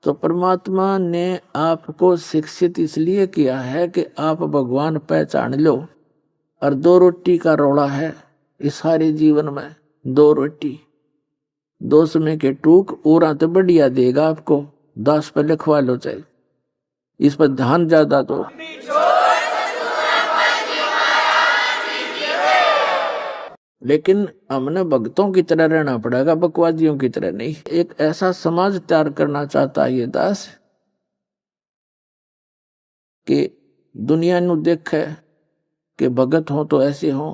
तो परमात्मा ने आपको शिक्षित इसलिए किया है कि आप भगवान पहचान लो। और 2 रोटी का रोड़ा है इस सारे जीवन में, 2 रोटी, 2 समय के टूक, और तो बढ़िया देगा आपको, 10 पे लिखवा लो चाहे, इस पर ध्यान ज्यादा दो। लेकिन हमने भक्तों की तरह रहना पड़ेगा, बकवादियों की तरह नहीं। एक ऐसा समाज तैयार करना चाहता है ये दास कि दुनिया नु देखे कि भगत हो तो ऐसे हो,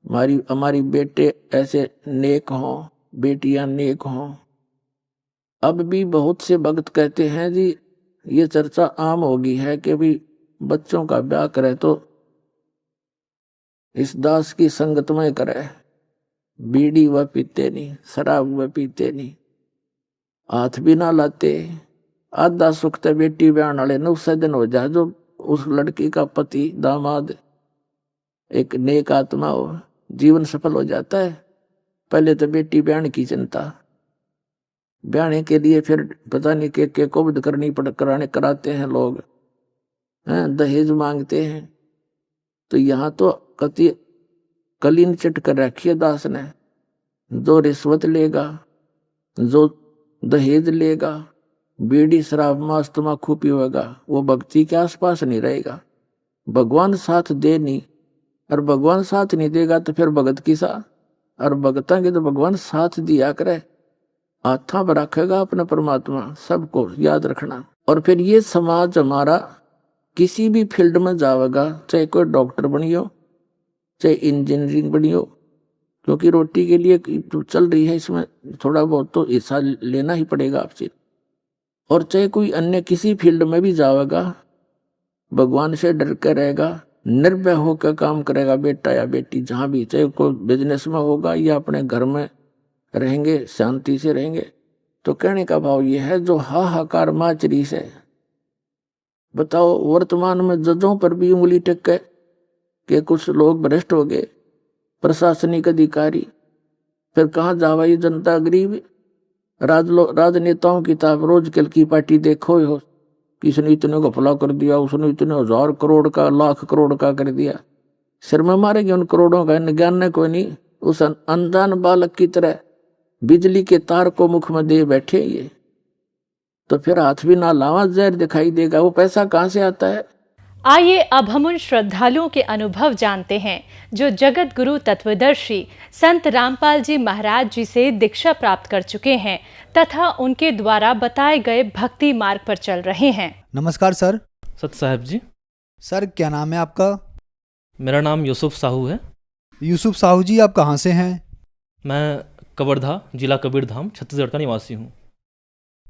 हमारी बेटे ऐसे नेक हो, बेटियां नेक हो। अब भी बहुत से भक्त कहते हैं जी, ये चर्चा आम हो गई है कि भी बच्चों का ब्याह करे तो इस दास की संगत में करे, बीड़ी वह पीते नहीं, शराब वह पीते नहीं, हाथ भी ना लाते। आधा सुख तो बेटी ब्याह वाले ने उससे दिन हो जाए जो उस लड़की का पति दामाद एक नेक आत्मा हो, जीवन सफल हो जाता है। पहले तो बेटी ब्याह की चिंता, ब्याहने के लिए फिर पता नहीं के कोविड करनी कराते हैं लोग, हैं दहेज मांगते हैं। तो यहाँ तो कति कलीन चिट कर रखी है दास ने, जो रिश्वत लेगा, जो दहेज लेगा, बीड़ी शराब मांस तम्बाकू पीवेगा, वो भक्ति के आसपास नहीं रहेगा। भगवान साथ दे नहीं, और भगवान साथ नहीं देगा तो फिर भगत की सा, और भगता के तो भगवान साथ दिया करे, हाथा पर रखेगा अपना परमात्मा, सबको याद रखना। और फिर ये समाज हमारा किसी भी फील्ड में जाएगा, चाहे कोई डॉक्टर बनियो, चाहे इंजीनियरिंग बनियो, क्योंकि रोटी के लिए जो चल रही है इसमें थोड़ा बहुत तो हिस्सा लेना ही पड़ेगा आपसे। और चाहे कोई अन्य किसी फील्ड में भी जाएगा, भगवान से डर के रहेगा, निर्भय होकर काम करेगा बेटा या बेटी, जहां भी, चाहे कोई बिजनेस में होगा या अपने घर में रहेंगे, शांति से रहेंगे। तो कहने का भाव ये है, जो हाहाकार माचरी से बताओ, वर्तमान में जजों पर भी उंगली टेक के कुछ लोग भ्रष्ट हो गए, प्रशासनिक अधिकारी, फिर कहाँ जावा ये जनता गरीब। राजनेताओं की ताब रोज कल की पार्टी देखो हो, किसने इतने घपला कर दिया, उसने इतने 1000 करोड़ का, लाख करोड़ का कर दिया। सिर में मारेंगे उन करोड़ों का, ज्ञान ने कोई नहीं। उस अनजान बालक की तरह बिजली के तार को मुख में दे बैठे ये, तो फिर हाथ भी ना लावा जहर दिखाई देगा, वो पैसा कहाँ से आता है। आइए अब हम उन श्रद्धालुओं के अनुभव जानते हैं जो जगत गुरु तत्वदर्शी संत रामपाल जी महाराज जी से दीक्षा प्राप्त कर चुके हैं तथा उनके द्वारा बताए गए भक्ति मार्ग पर चल रहे हैं। नमस्कार सर। सत साहब जी। सर क्या नाम है आपका? मेरा नाम यूसुफ साहू है। यूसुफ साहू जी, आप कहाँ से हैं? मैं कवर्धा, जिला कबीरधाम, छत्तीसगढ़ का निवासी हूँ।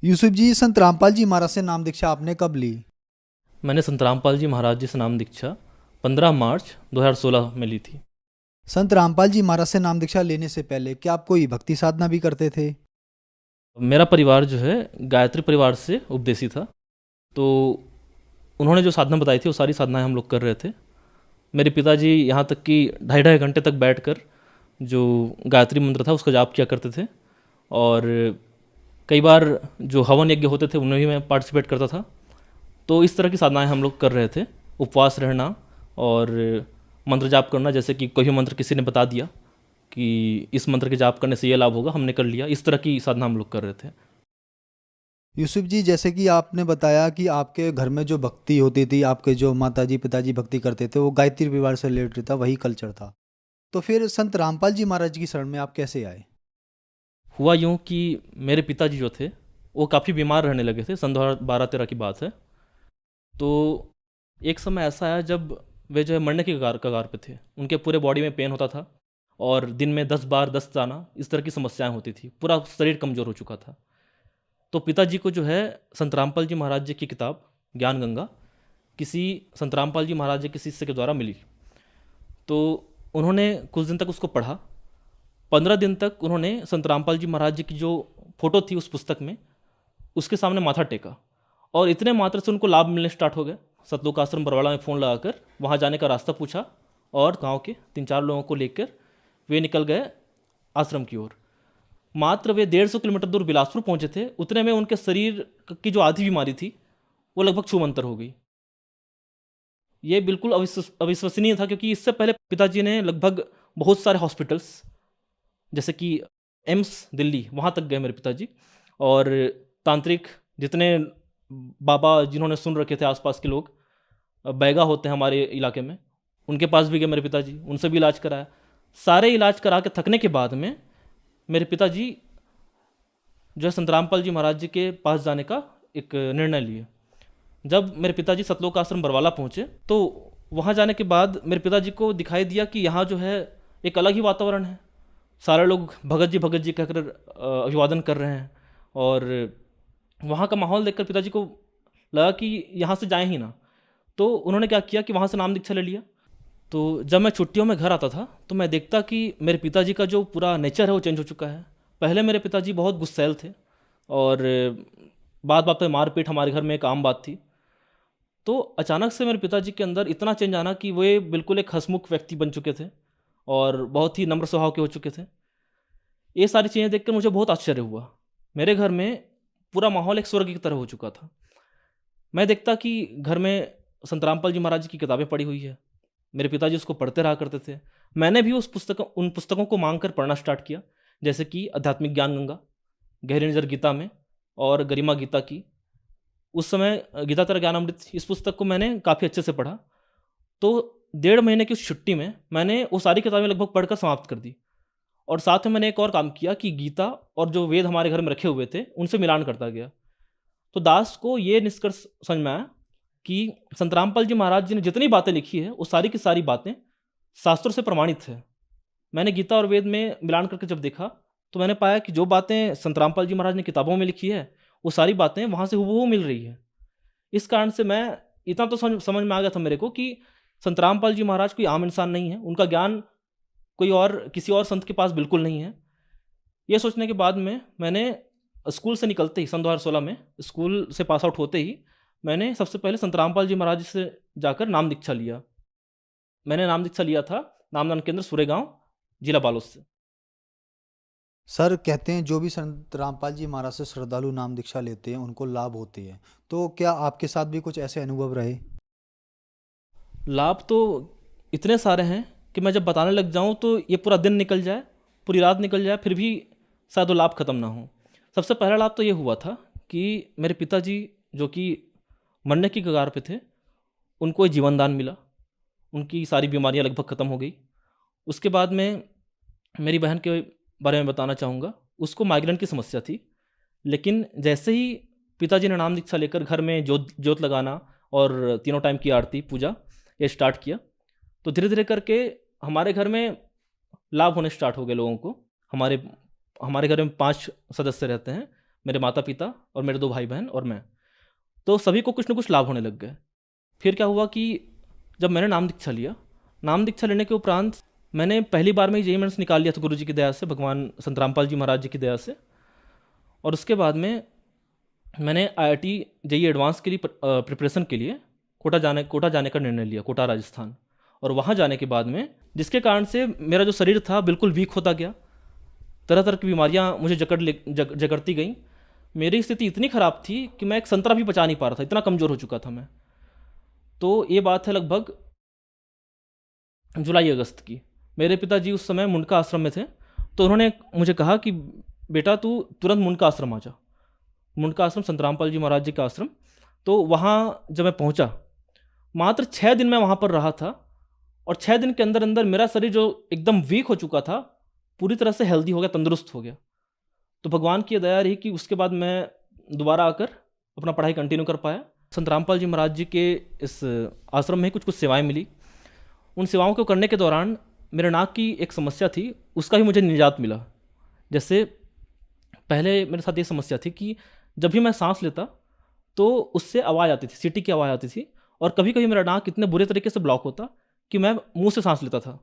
यूसुफ जी, संत रामपाल जी महाराज से नाम दीक्षा आपने कब ली? मैंने संत रामपाल जी महाराज जी से नाम दीक्षा 15 मार्च 2016 में ली थी। संत रामपाल जी महाराज से नाम दीक्षा लेने से पहले क्या आप कोई भक्ति साधना भी करते थे? मेरा परिवार जो है गायत्री परिवार से उपदेशी था, तो उन्होंने जो साधना बताई थी वो सारी साधनाएं हम लोग कर रहे थे। मेरे पिताजी यहाँ तक कि 2.5 घंटे तक बैठकर जो गायत्री मंत्र था उसका जाप किया करते थे, और कई बार जो हवन यज्ञ होते थे उनमें भी मैं पार्टिसिपेट करता था। तो इस तरह की साधनाएं हम लोग कर रहे थे, उपवास रहना और मंत्र जाप करना। जैसे कि कोई भी मंत्र किसी ने बता दिया कि इस मंत्र के जाप करने से ये लाभ होगा, हमने कर लिया। इस तरह की साधना हम लोग कर रहे थे। यूसुफ जी, जैसे कि आपने बताया कि आपके घर में जो भक्ति होती थी, आपके जो माताजी पिताजी भक्ति करते थे, वो गायत्री परिवार से रिलेटेड था, वही कल्चर था। तो फिर संत रामपाल जी महाराज की शरण में आप कैसे आए? हुआ यूँ कि मेरे पिताजी जो थे वो काफ़ी बीमार रहने लगे थे। सन 2012-13 की बात है। तो एक समय ऐसा आया जब वे जो है मरने की कगार पे थे। उनके पूरे बॉडी में पेन होता था और दिन में 10 बार दस्त आना, इस तरह की समस्याएं होती थी। पूरा शरीर कमज़ोर हो चुका था। तो पिताजी को जो है संत रामपाल जी महाराज जी की किताब ज्ञान गंगा किसी संत रामपाल जी महाराज जी के शिष्य के द्वारा मिली। तो उन्होंने कुछ दिन तक उसको पढ़ा। 15 दिन तक उन्होंने संत रामपाल जी महाराज जी की जो फोटो थी उस पुस्तक में, उसके सामने माथा टेका, और इतने मात्र से उनको लाभ मिलने स्टार्ट हो गए। सतलोक आश्रम बरवाड़ा में फ़ोन लगाकर वहाँ जाने का रास्ता पूछा, और गांव के 3-4 लोगों को लेकर वे निकल गए आश्रम की ओर। मात्र वे 150 किलोमीटर दूर बिलासपुर पहुँचे थे, उतने में उनके शरीर की जो आधी बीमारी थी वो लगभग छूमंतर हो गई। ये बिल्कुल अविश्वसनीय था, क्योंकि इससे पहले पिताजी ने लगभग बहुत सारे हॉस्पिटल्स, जैसे कि एम्स दिल्ली, वहाँ तक गए मेरे पिताजी, और तांत्रिक जितने बाबा जिन्होंने सुन रखे थे आसपास के लोग, बैगा होते हैं हमारे इलाके में, उनके पास भी गए मेरे पिताजी, उनसे भी इलाज कराया। सारे इलाज करा के थकने के बाद में मेरे पिताजी जो है संत रामपाल जी महाराज जी के पास जाने का एक निर्णय लिए। जब मेरे पिताजी सतलोक आश्रम बरवाला पहुँचे तो वहाँ जाने के बाद मेरे पिताजी को दिखाई दिया कि यहाँ जो है एक अलग ही वातावरण है। सारे लोग भगत जी कहकर अभिवादन कर रहे हैं, और वहाँ का माहौल देखकर पिताजी को लगा कि यहाँ से जाएं ही ना। तो उन्होंने क्या किया कि वहाँ से नाम दीक्षा ले लिया। तो जब मैं छुट्टियों में घर आता था तो मैं देखता कि मेरे पिताजी का जो पूरा नेचर है वो चेंज हो चुका है। पहले मेरे पिताजी बहुत गुस्सैल थे, और बात बात पे मारपीट हमारे घर में एक आम बात थी। तो अचानक से मेरे पिताजी के अंदर इतना चेंज आना कि वे बिल्कुल एक हंसमुख व्यक्ति बन चुके थे और बहुत ही नम्र स्वभाव के हो चुके थे। ये सारी चीज़ें देखकर मुझे बहुत आश्चर्य हुआ। मेरे घर में पूरा माहौल एक स्वर्ग की तरह हो चुका था। मैं देखता कि घर में संत रामपाल जी महाराज जी की किताबें पड़ी हुई है, मेरे पिताजी उसको पढ़ते रहा करते थे। मैंने भी उन पुस्तकों को मांग कर पढ़ना स्टार्ट किया, जैसे कि आध्यात्मिक ज्ञान गंगा, गहरी नज़र गीता में, और गरिमा गीता की। उस समय गीता तरह ज्ञान अमृत, इस पुस्तक को मैंने काफ़ी अच्छे से पढ़ा। तो 1.5 महीने की उस छुट्टी में मैंने वो सारी किताबें लगभग पढ़कर समाप्त कर दी, और साथ में मैंने एक और काम किया कि गीता और जो वेद हमारे घर में रखे हुए थे उनसे मिलान करता गया। तो दास को ये निष्कर्ष समझ में आया कि संत रामपाल जी महाराज जी ने जितनी बातें लिखी है वो सारी की सारी बातें शास्त्रों से प्रमाणित है। मैंने गीता और वेद में मिलान करके जब देखा तो मैंने पाया कि जो बातें संत रामपाल जी महाराज ने किताबों में लिखी है वो सारी बातें वहाँ से हूबहू मिल रही है। इस कारण से मैं इतना तो समझ में आ गया था मेरे को कि संत रामपाल जी महाराज कोई आम इंसान नहीं है, उनका ज्ञान कोई और किसी और संत के पास बिल्कुल नहीं है। ये सोचने के बाद में मैंने स्कूल से निकलते ही, सन 2016 में स्कूल से पास आउट होते ही, मैंने सबसे पहले संत रामपाल जी महाराज से जाकर नाम दीक्षा लिया। मैंने नाम दीक्षा लिया था नामदान केंद्र सुरेगांव, जिला बालोद से। सर, कहते हैं जो भी संत रामपाल जी महाराज से श्रद्धालु नाम दीक्षा लेते हैं उनको लाभ होते हैं, तो क्या आपके साथ भी कुछ ऐसे अनुभव रहे? लाभ तो इतने सारे हैं कि मैं जब बताने लग जाऊं तो ये पूरा दिन निकल जाए, पूरी रात निकल जाए, फिर भी शायद वो लाभ ख़त्म ना हो। सबसे पहला लाभ तो ये हुआ था कि मेरे पिताजी जो कि मरने की कगार पे थे, उनको जीवन दान मिला, उनकी सारी बीमारियां लगभग ख़त्म हो गई। उसके बाद में मेरी बहन के बारे में बताना चाहूँगा। उसको माइग्रेन की समस्या थी, लेकिन जैसे ही पिताजी ने नाम दीक्षा लेकर घर में जोत लगाना और 3 टाइम की आरती पूजा ये स्टार्ट किया, तो धीरे धीरे करके हमारे घर में लाभ होने स्टार्ट हो गए लोगों को। हमारे घर में 5 सदस्य रहते हैं, मेरे माता पिता और मेरे 2 भाई बहन और मैं। तो सभी को कुछ ना कुछ लाभ होने लग गए। फिर क्या हुआ कि जब मैंने नाम दीक्षा लिया, नाम दीक्षा लेने के उपरांत मैंने पहली बार में ही जेईई मेंस निकाल लिया था गुरु जी की दया से, भगवान संत रामपाल जी महाराज जी की दया से। और उसके बाद में मैंने IIT JEE एडवांस के लिए प्रिपरेशन के लिए कोटा जाने का निर्णय लिया, कोटा राजस्थान। और वहाँ जाने के बाद में जिसके कारण से मेरा जो शरीर था बिल्कुल वीक होता गया, तरह तरह की बीमारियाँ मुझे जकड़ती गईं। मेरी स्थिति इतनी ख़राब थी कि मैं एक संतरा भी पचा नहीं पा रहा था, इतना कमज़ोर हो चुका था मैं। तो ये बात है लगभग जुलाई अगस्त की। मेरे पिताजी उस समय मुंडका आश्रम में थे, तो उन्होंने मुझे कहा कि बेटा तू तुरंत मुंडका आश्रम आ जा। मुंडका आश्रम संत रामपाल जी महाराज जी का आश्रम। तो वहाँ जब मैं पहुँचा, मात्र 6 दिन मैं वहाँ पर रहा था, और 6 दिन के अंदर अंदर मेरा शरीर जो एकदम वीक हो चुका था पूरी तरह से हेल्दी हो गया, तंदुरुस्त हो गया। तो भगवान की दया रही कि उसके बाद मैं दोबारा आकर अपना पढ़ाई कंटिन्यू कर पाया। संत रामपाल जी महाराज जी के इस आश्रम में कुछ सेवाएं मिली। उन सेवाओं को करने के दौरान मेरे नाक की एक समस्या थी, उसका भी मुझे निजात मिला। जैसे पहले मेरे साथ ये समस्या थी कि जब भी मैं सांस लेता तो उससे आवाज़ आती थी, सीटी की आवाज़ आती थी, और कभी कभी मेरा नाक इतने बुरे तरीके से ब्लॉक होता कि मैं मुंह से सांस लेता था।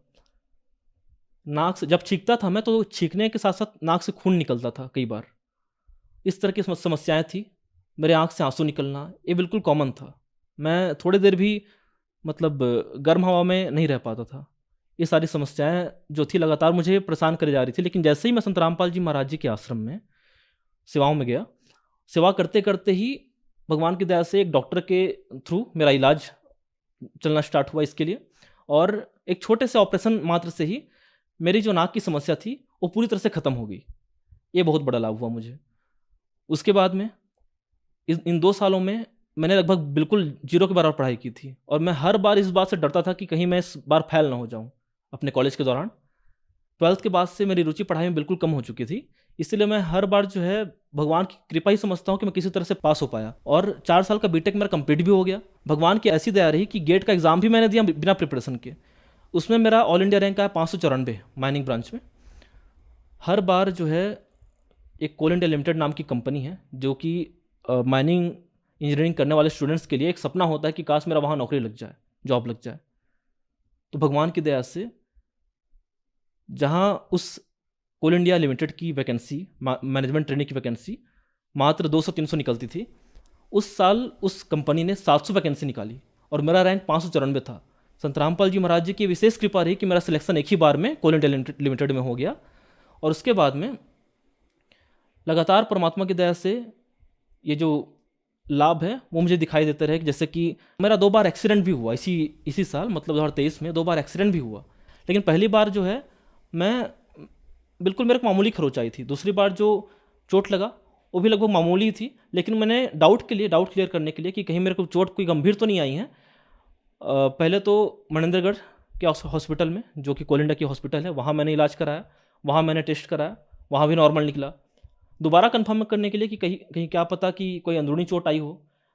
नाक से जब छींकता था मैं, तो छींकने के साथ साथ नाक से खून निकलता था कई बार। इस तरह की समस्याएं थी। मेरे आँख से आंसू निकलना, ये बिल्कुल कॉमन था। मैं थोड़ी देर भी मतलब गर्म हवा में नहीं रह पाता था। ये सारी समस्याएं जो थी लगातार मुझे परेशान करे जा रही थी। लेकिन जैसे ही मैं संत रामपाल जी महाराज जी के आश्रम में सेवाओं में गया, सेवा करते करते ही भगवान की दया से एक डॉक्टर के थ्रू मेरा इलाज चलना स्टार्ट हुआ इसके लिए, और एक छोटे से ऑपरेशन मात्र से ही मेरी जो नाक की समस्या थी वो पूरी तरह से ख़त्म हो गई। ये बहुत बड़ा लाभ हुआ मुझे। उसके बाद में इन 2 सालों में मैंने लगभग बिल्कुल जीरो के बराबर पढ़ाई की थी, और मैं हर बार इस बात से डरता था कि कहीं मैं इस बार फेल ना हो जाऊं अपने कॉलेज के दौरान। 12th के बाद से मेरी रुचि पढ़ाई में बिल्कुल कम हो चुकी थी, इसलिए मैं हर बार जो है भगवान की कृपा ही समझता हूँ कि मैं किसी तरह से पास हो पाया। और 4 साल का बीटेक मेरा कंप्लीट भी हो गया। भगवान की ऐसी दया रही कि गेट का एग्ज़ाम भी मैंने दिया बिना प्रिपरेशन के। उसमें मेरा ऑल इंडिया रैंक आया 594 माइनिंग ब्रांच में। हर बार जो है एक कोल इंडिया लिमिटेड नाम की कंपनी है जो कि माइनिंग इंजीनियरिंग करने वाले स्टूडेंट्स के लिए एक सपना होता है कि काश मेरा वहाँ नौकरी लग जाए, जॉब लग जाए। तो भगवान की दया से जहाँ उस कोल इंडिया लिमिटेड की वैकेंसी, मैनेजमेंट ट्रेनिंग की वैकेंसी मात्र 200-300 निकलती थी, उस साल उस कंपनी ने 700 वैकेंसी निकाली और मेरा रैंक 594 था। संत रामपाल जी महाराज जी की विशेष कृपा रही कि मेरा सिलेक्शन एक ही बार में कोल इंडिया लिमिटेड में हो गया। और उसके बाद में लगातार परमात्मा की दया से ये जो लाभ है वो मुझे दिखाई देते रहे। जैसे कि मेरा 2 बार एक्सीडेंट भी हुआ इसी साल, मतलब 2023 में 2 बार एक्सीडेंट भी हुआ। लेकिन पहली बार जो है मैं बिल्कुल मेरे को मामूली खरोच आई थी। दूसरी बार जो चोट लगा वो भी लगभग मामूली थी, लेकिन मैंने डाउट क्लियर करने के लिए कि कहीं मेरे को चोट कोई गंभीर तो नहीं आई है, पहले तो मनेंद्रगढ़ के हॉस्पिटल में, जो कि कोल इंडिया की हॉस्पिटल है, वहाँ मैंने इलाज कराया, वहाँ मैंने टेस्ट कराया, वहाँ भी नॉर्मल निकला। दोबारा कंफर्म करने के लिए कि कहीं क्या पता कि कोई अंदरूनी चोट आई हो,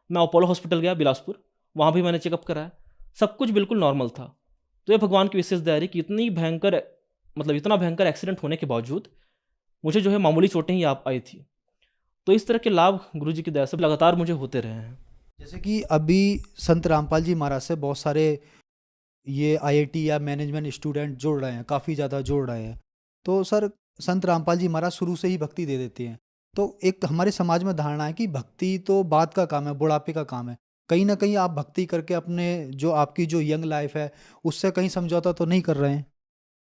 मैं अपोलो हॉस्पिटल गया बिलासपुर, वहाँ भी मैंने चेकअप कराया, सब कुछ बिल्कुल नॉर्मल था। तो ये भगवान की विशेष दया रही कि इतना भयंकर एक्सीडेंट होने के बावजूद मुझे जो है मामूली चोटें ही आई थी। तो इस तरह के लाभ गुरु जी की दया से लगातार मुझे होते रहे हैं। जैसे कि अभी संत रामपाल जी महाराज से बहुत सारे ये IIT या मैनेजमेंट स्टूडेंट जुड़ रहे हैं, काफ़ी ज़्यादा जुड़ रहे हैं। तो सर, संत रामपाल जी महाराज शुरू से ही भक्ति दे देते हैं। तो एक हमारे समाज में धारणा है कि भक्ति तो बाद का काम है, बुढ़ापे का काम है। कहीं ना कहीं आप भक्ति करके अपने आपकी जो यंग लाइफ है उससे कहीं समझौता तो नहीं कर रहे हैं?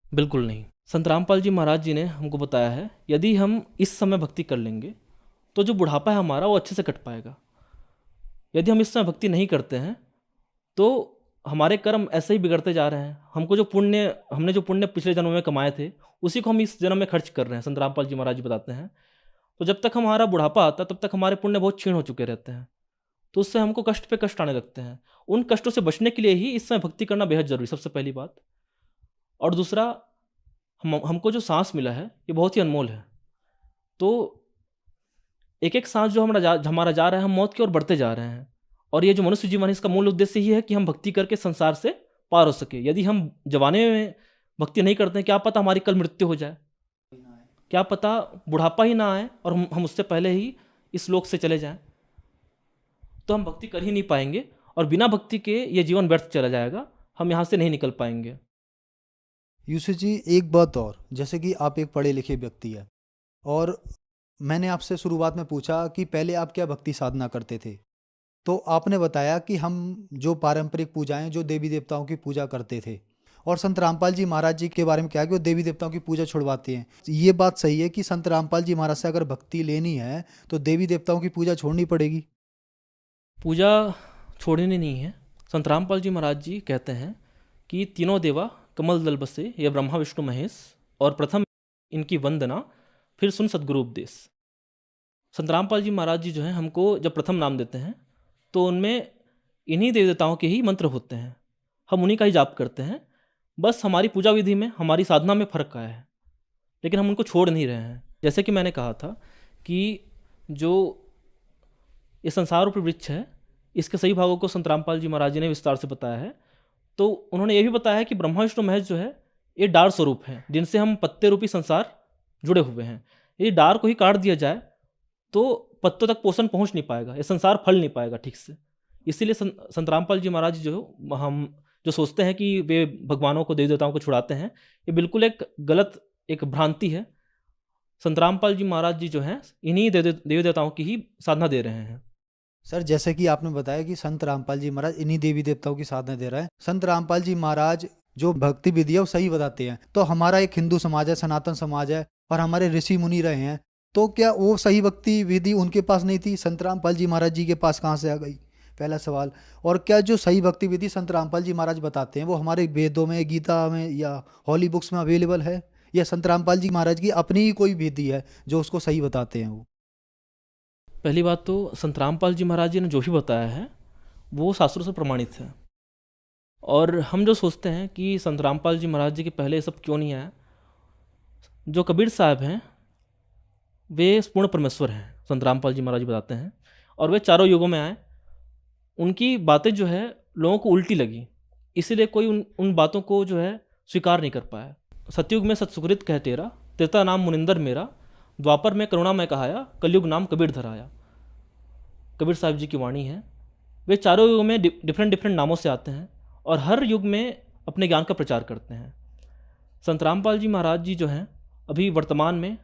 बिल्कुल नहीं। संत रामपाल जी महाराज जी ने हमको बताया है यदि हम इस समय भक्ति कर लेंगे तो जो बुढ़ापा है हमारा वो अच्छे से कट पाएगा। यदि हम इस समय भक्ति नहीं करते हैं तो हमारे कर्म ऐसे ही बिगड़ते जा रहे हैं। हमने जो पुण्य पिछले जन्म में कमाए थे उसी को हम इस जन्म में खर्च कर रहे हैं। संत रामपाल जी महाराज जी बताते हैं। तो जब तक हमारा बुढ़ापा आता तब तक हमारे पुण्य बहुत क्षीण हो चुके रहते हैं, तो उससे हमको कष्ट पे कष्ट आने लगते हैं। उन कष्टों से बचने के लिए ही इस समय भक्ति करना बेहद जरूरी, सबसे पहली बात। और दूसरा, हमको जो सांस मिला है ये बहुत ही अनमोल है। तो एक एक सांस जो हमारा जा रहा है, हम मौत की ओर बढ़ते जा रहे हैं। और ये जो मनुष्य जीवन है इसका मूल उद्देश्य ही है कि हम भक्ति करके संसार से पार हो सके। यदि हम जवानी में भक्ति नहीं करते हैं, क्या पता हमारी कल मृत्यु हो जाए, क्या पता बुढ़ापा ही ना आए और हम उससे पहले ही इस लोक से चले जाएं, तो हम भक्ति कर ही नहीं पाएंगे और बिना भक्ति के ये जीवन व्यर्थ चला जाएगा, हम यहाँ से नहीं निकल पाएंगे। यूसुफ जी, एक बात और, जैसे कि आप एक पढ़े लिखे व्यक्ति है और मैंने आपसे शुरुआत में पूछा कि पहले आप क्या भक्ति साधना करते थे, तो आपने बताया कि हम जो पारंपरिक पूजाएं, जो देवी देवताओं की पूजा करते थे, और संत रामपाल जी महाराज जी के बारे में क्या कि वो देवी देवताओं की पूजा छुड़वाते हैं। ये बात सही है कि संत रामपाल जी महाराज से अगर भक्ति लेनी है तो देवी देवताओं की पूजा छोड़नी पड़ेगी? पूजा छोड़नी नहीं है। संत रामपाल जी महाराज जी कहते हैं कि तीनों देवा कमल दल बसे, ये ब्रह्मा विष्णु महेश, और प्रथम इनकी वंदना, फिर सुन सद्गुरु उपदेश। संत रामपाल जी महाराज जी जो हैं हमको जब प्रथम नाम देते हैं तो उनमें इन्हीं देवी देवताओं के ही मंत्र होते हैं, हम उन्हीं का ही जाप करते हैं। बस हमारी पूजा विधि में, हमारी साधना में फ़र्क आया है, लेकिन हम उनको छोड़ नहीं रहे हैं। जैसे कि मैंने कहा था कि जो ये संसार रूपी वृक्ष है, इसके सही भागों को संत रामपाल जी महाराज जी ने विस्तार से बताया है। तो उन्होंने ये भी बताया है कि ब्रह्मा विष्णु महेश जो है ये डार स्वरूप हैं, जिनसे हम पत्ते रूपी संसार जुड़े हुए हैं। ये डार को ही काट दिया जाए तो पत्तों तक पोषण पहुंच नहीं पाएगा, ये संसार फल नहीं पाएगा ठीक से। इसीलिए संत रामपाल जी महाराज जो हम जो सोचते हैं कि वे भगवानों को, देवी देवताओं को छुड़ाते हैं, ये बिल्कुल एक गलत, एक भ्रांति है। संत रामपाल जी महाराज जी जो हैं इन्हीं देवी देवताओं की ही साधना दे रहे हैं। सर, जैसे कि आपने बताया कि संत रामपाल जी महाराज इन्हीं देवी देवताओं की साधना दे रहा है। संत रामपाल जी महाराज जो भक्ति विधि है वो सही बताते हैं। तो हमारा एक हिंदू समाज है, सनातन समाज है, और हमारे ऋषि मुनि रहे हैं, तो क्या वो सही भक्ति विधि उनके पास नहीं थी? संत रामपाल जी महाराज जी के पास कहाँ से आ गई? पहला सवाल। और क्या जो सही भक्ति विधि संत रामपाल जी महाराज बताते हैं वो हमारे वेदों में, गीता में या हॉली बुक्स में अवेलेबल है, या संत रामपाल जी महाराज की अपनी ही कोई विधि है जो उसको सही बताते हैं वो? पहली बात तो संत रामपाल जी महाराज जी ने जो भी बताया है वो शास्त्रों से प्रमाणित है। और हम जो सोचते हैं कि संत रामपाल जी महाराज जी के पहले ये सब क्यों नहीं आया, जो कबीर साहब हैं वे पूर्ण परमेश्वर हैं, संत रामपाल जी महाराज जी बताते हैं, और वे चारों युगों में आए। उनकी बातें जो है लोगों को उल्टी लगी, इसीलिए कोई उन बातों को जो है स्वीकार नहीं कर पाया। सतयुग में सत्सुकृत कह तेरा, त्रेता नाम मुनिंदर मेरा, द्वापर में करुणा मैं कहाया, कलयुग नाम कबीर धराया। कबीर साहब जी की वाणी है। वे चारों युगों में डिफरेंट नामों से आते हैं और हर युग में अपने ज्ञान का प्रचार करते हैं। संत रामपाल जी महाराज जी जो हैं अभी वर्तमान में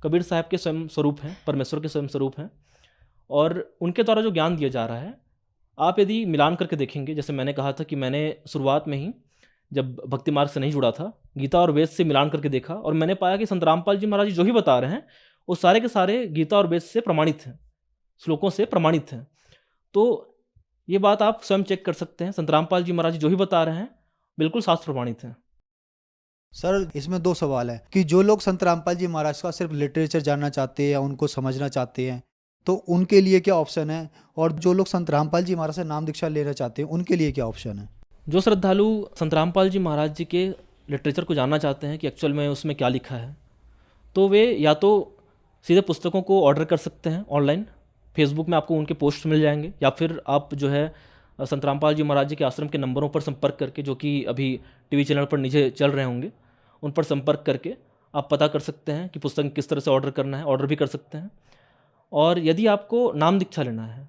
कबीर साहब के स्वयं स्वरूप हैं, परमेश्वर के स्वयं स्वरूप हैं, और उनके द्वारा जो ज्ञान दिया जा रहा है, आप यदि मिलान करके देखेंगे, जैसे मैंने कहा था कि मैंने शुरुआत में ही जब भक्ति मार्ग से नहीं जुड़ा था, गीता और वेद से मिलान करके देखा, और मैंने पाया कि संत रामपाल जी महाराज जी जो भी बता रहे हैं वो सारे के सारे गीता और वेद से प्रमाणित हैं, श्लोकों से प्रमाणित हैं। तो ये बात आप स्वयं चेक कर सकते हैं, संत रामपाल जी महाराज जी जो भी बता रहे हैं बिल्कुल शास्त्र प्रमाणित हैं। सर, इसमें दो सवाल है कि जो लोग संत रामपाल जी महाराज का सिर्फ लिटरेचर जानना चाहते हैं या उनको समझना चाहते हैं तो उनके लिए क्या ऑप्शन है, और जो लोग संत रामपाल जी महाराज से नाम दीक्षा लेना चाहते हैं उनके लिए क्या ऑप्शन है? जो श्रद्धालु संत रामपाल जी महाराज जी के लिटरेचर को जानना चाहते हैं कि एक्चुअल में उसमें क्या लिखा है, तो वे या तो सीधे पुस्तकों को ऑर्डर कर सकते हैं ऑनलाइन, फेसबुक में आपको उनके पोस्ट मिल जाएंगे, या फिर आप जो है संत रामपाल जी महाराज जी के आश्रम के नंबरों पर संपर्क करके, जो कि अभी टीवी चैनल पर नीचे चल रहे होंगे, उन पर संपर्क करके आप पता कर सकते हैं कि पुस्तक किस तरह से ऑर्डर करना है, ऑर्डर भी कर सकते हैं। और यदि आपको नाम दीक्षा लेना है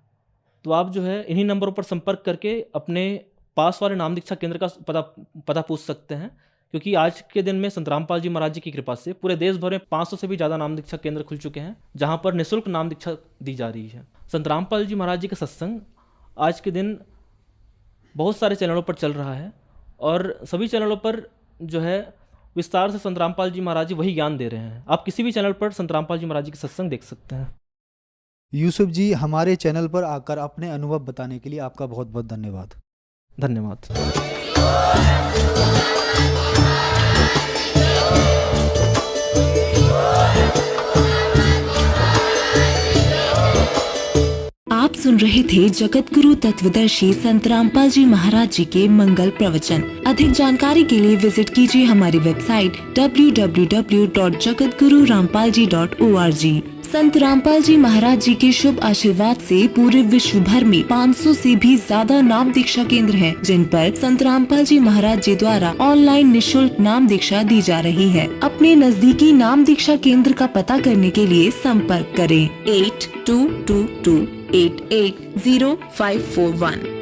तो आप जो है इन्हीं नंबरों पर संपर्क करके अपने पास वाले नाम दीक्षा केंद्र का पता पूछ सकते हैं, क्योंकि आज के दिन में संत रामपाल जी महाराज जी की कृपा से पूरे देश भर में 500 से भी ज़्यादा नाम दीक्षा केंद्र खुल चुके हैं, जहां पर निःशुल्क नाम दीक्षा दी जा रही है। संत रामपाल जी महाराज जी का सत्संग आज के दिन बहुत सारे चैनलों पर चल रहा है, और सभी चैनलों पर जो है विस्तार से संत रामपाल जी महाराज जी वही ज्ञान दे रहे हैं। आप किसी भी चैनल पर संत रामपाल जी महाराज जी के सत्संग देख सकते हैं। यूसुफ जी, हमारे चैनल पर आकर अपने अनुभव बताने के लिए आपका बहुत बहुत धन्यवाद। धन्यवाद। आप सुन रहे थे जगत गुरु तत्वदर्शी संत रामपाल जी महाराज जी के मंगल प्रवचन। अधिक जानकारी के लिए विजिट कीजिए हमारी वेबसाइट www.jagatgururampalji.org। संत रामपाल जी महाराज जी के शुभ आशीर्वाद से पूरे विश्व भर में 500 से भी ज्यादा नाम दीक्षा केंद्र हैं, जिन पर संत रामपाल जी महाराज जी द्वारा ऑनलाइन निःशुल्क नाम दीक्षा दी जा रही है। अपने नजदीकी नाम दीक्षा केंद्र का पता करने के लिए संपर्क करें 8222880541।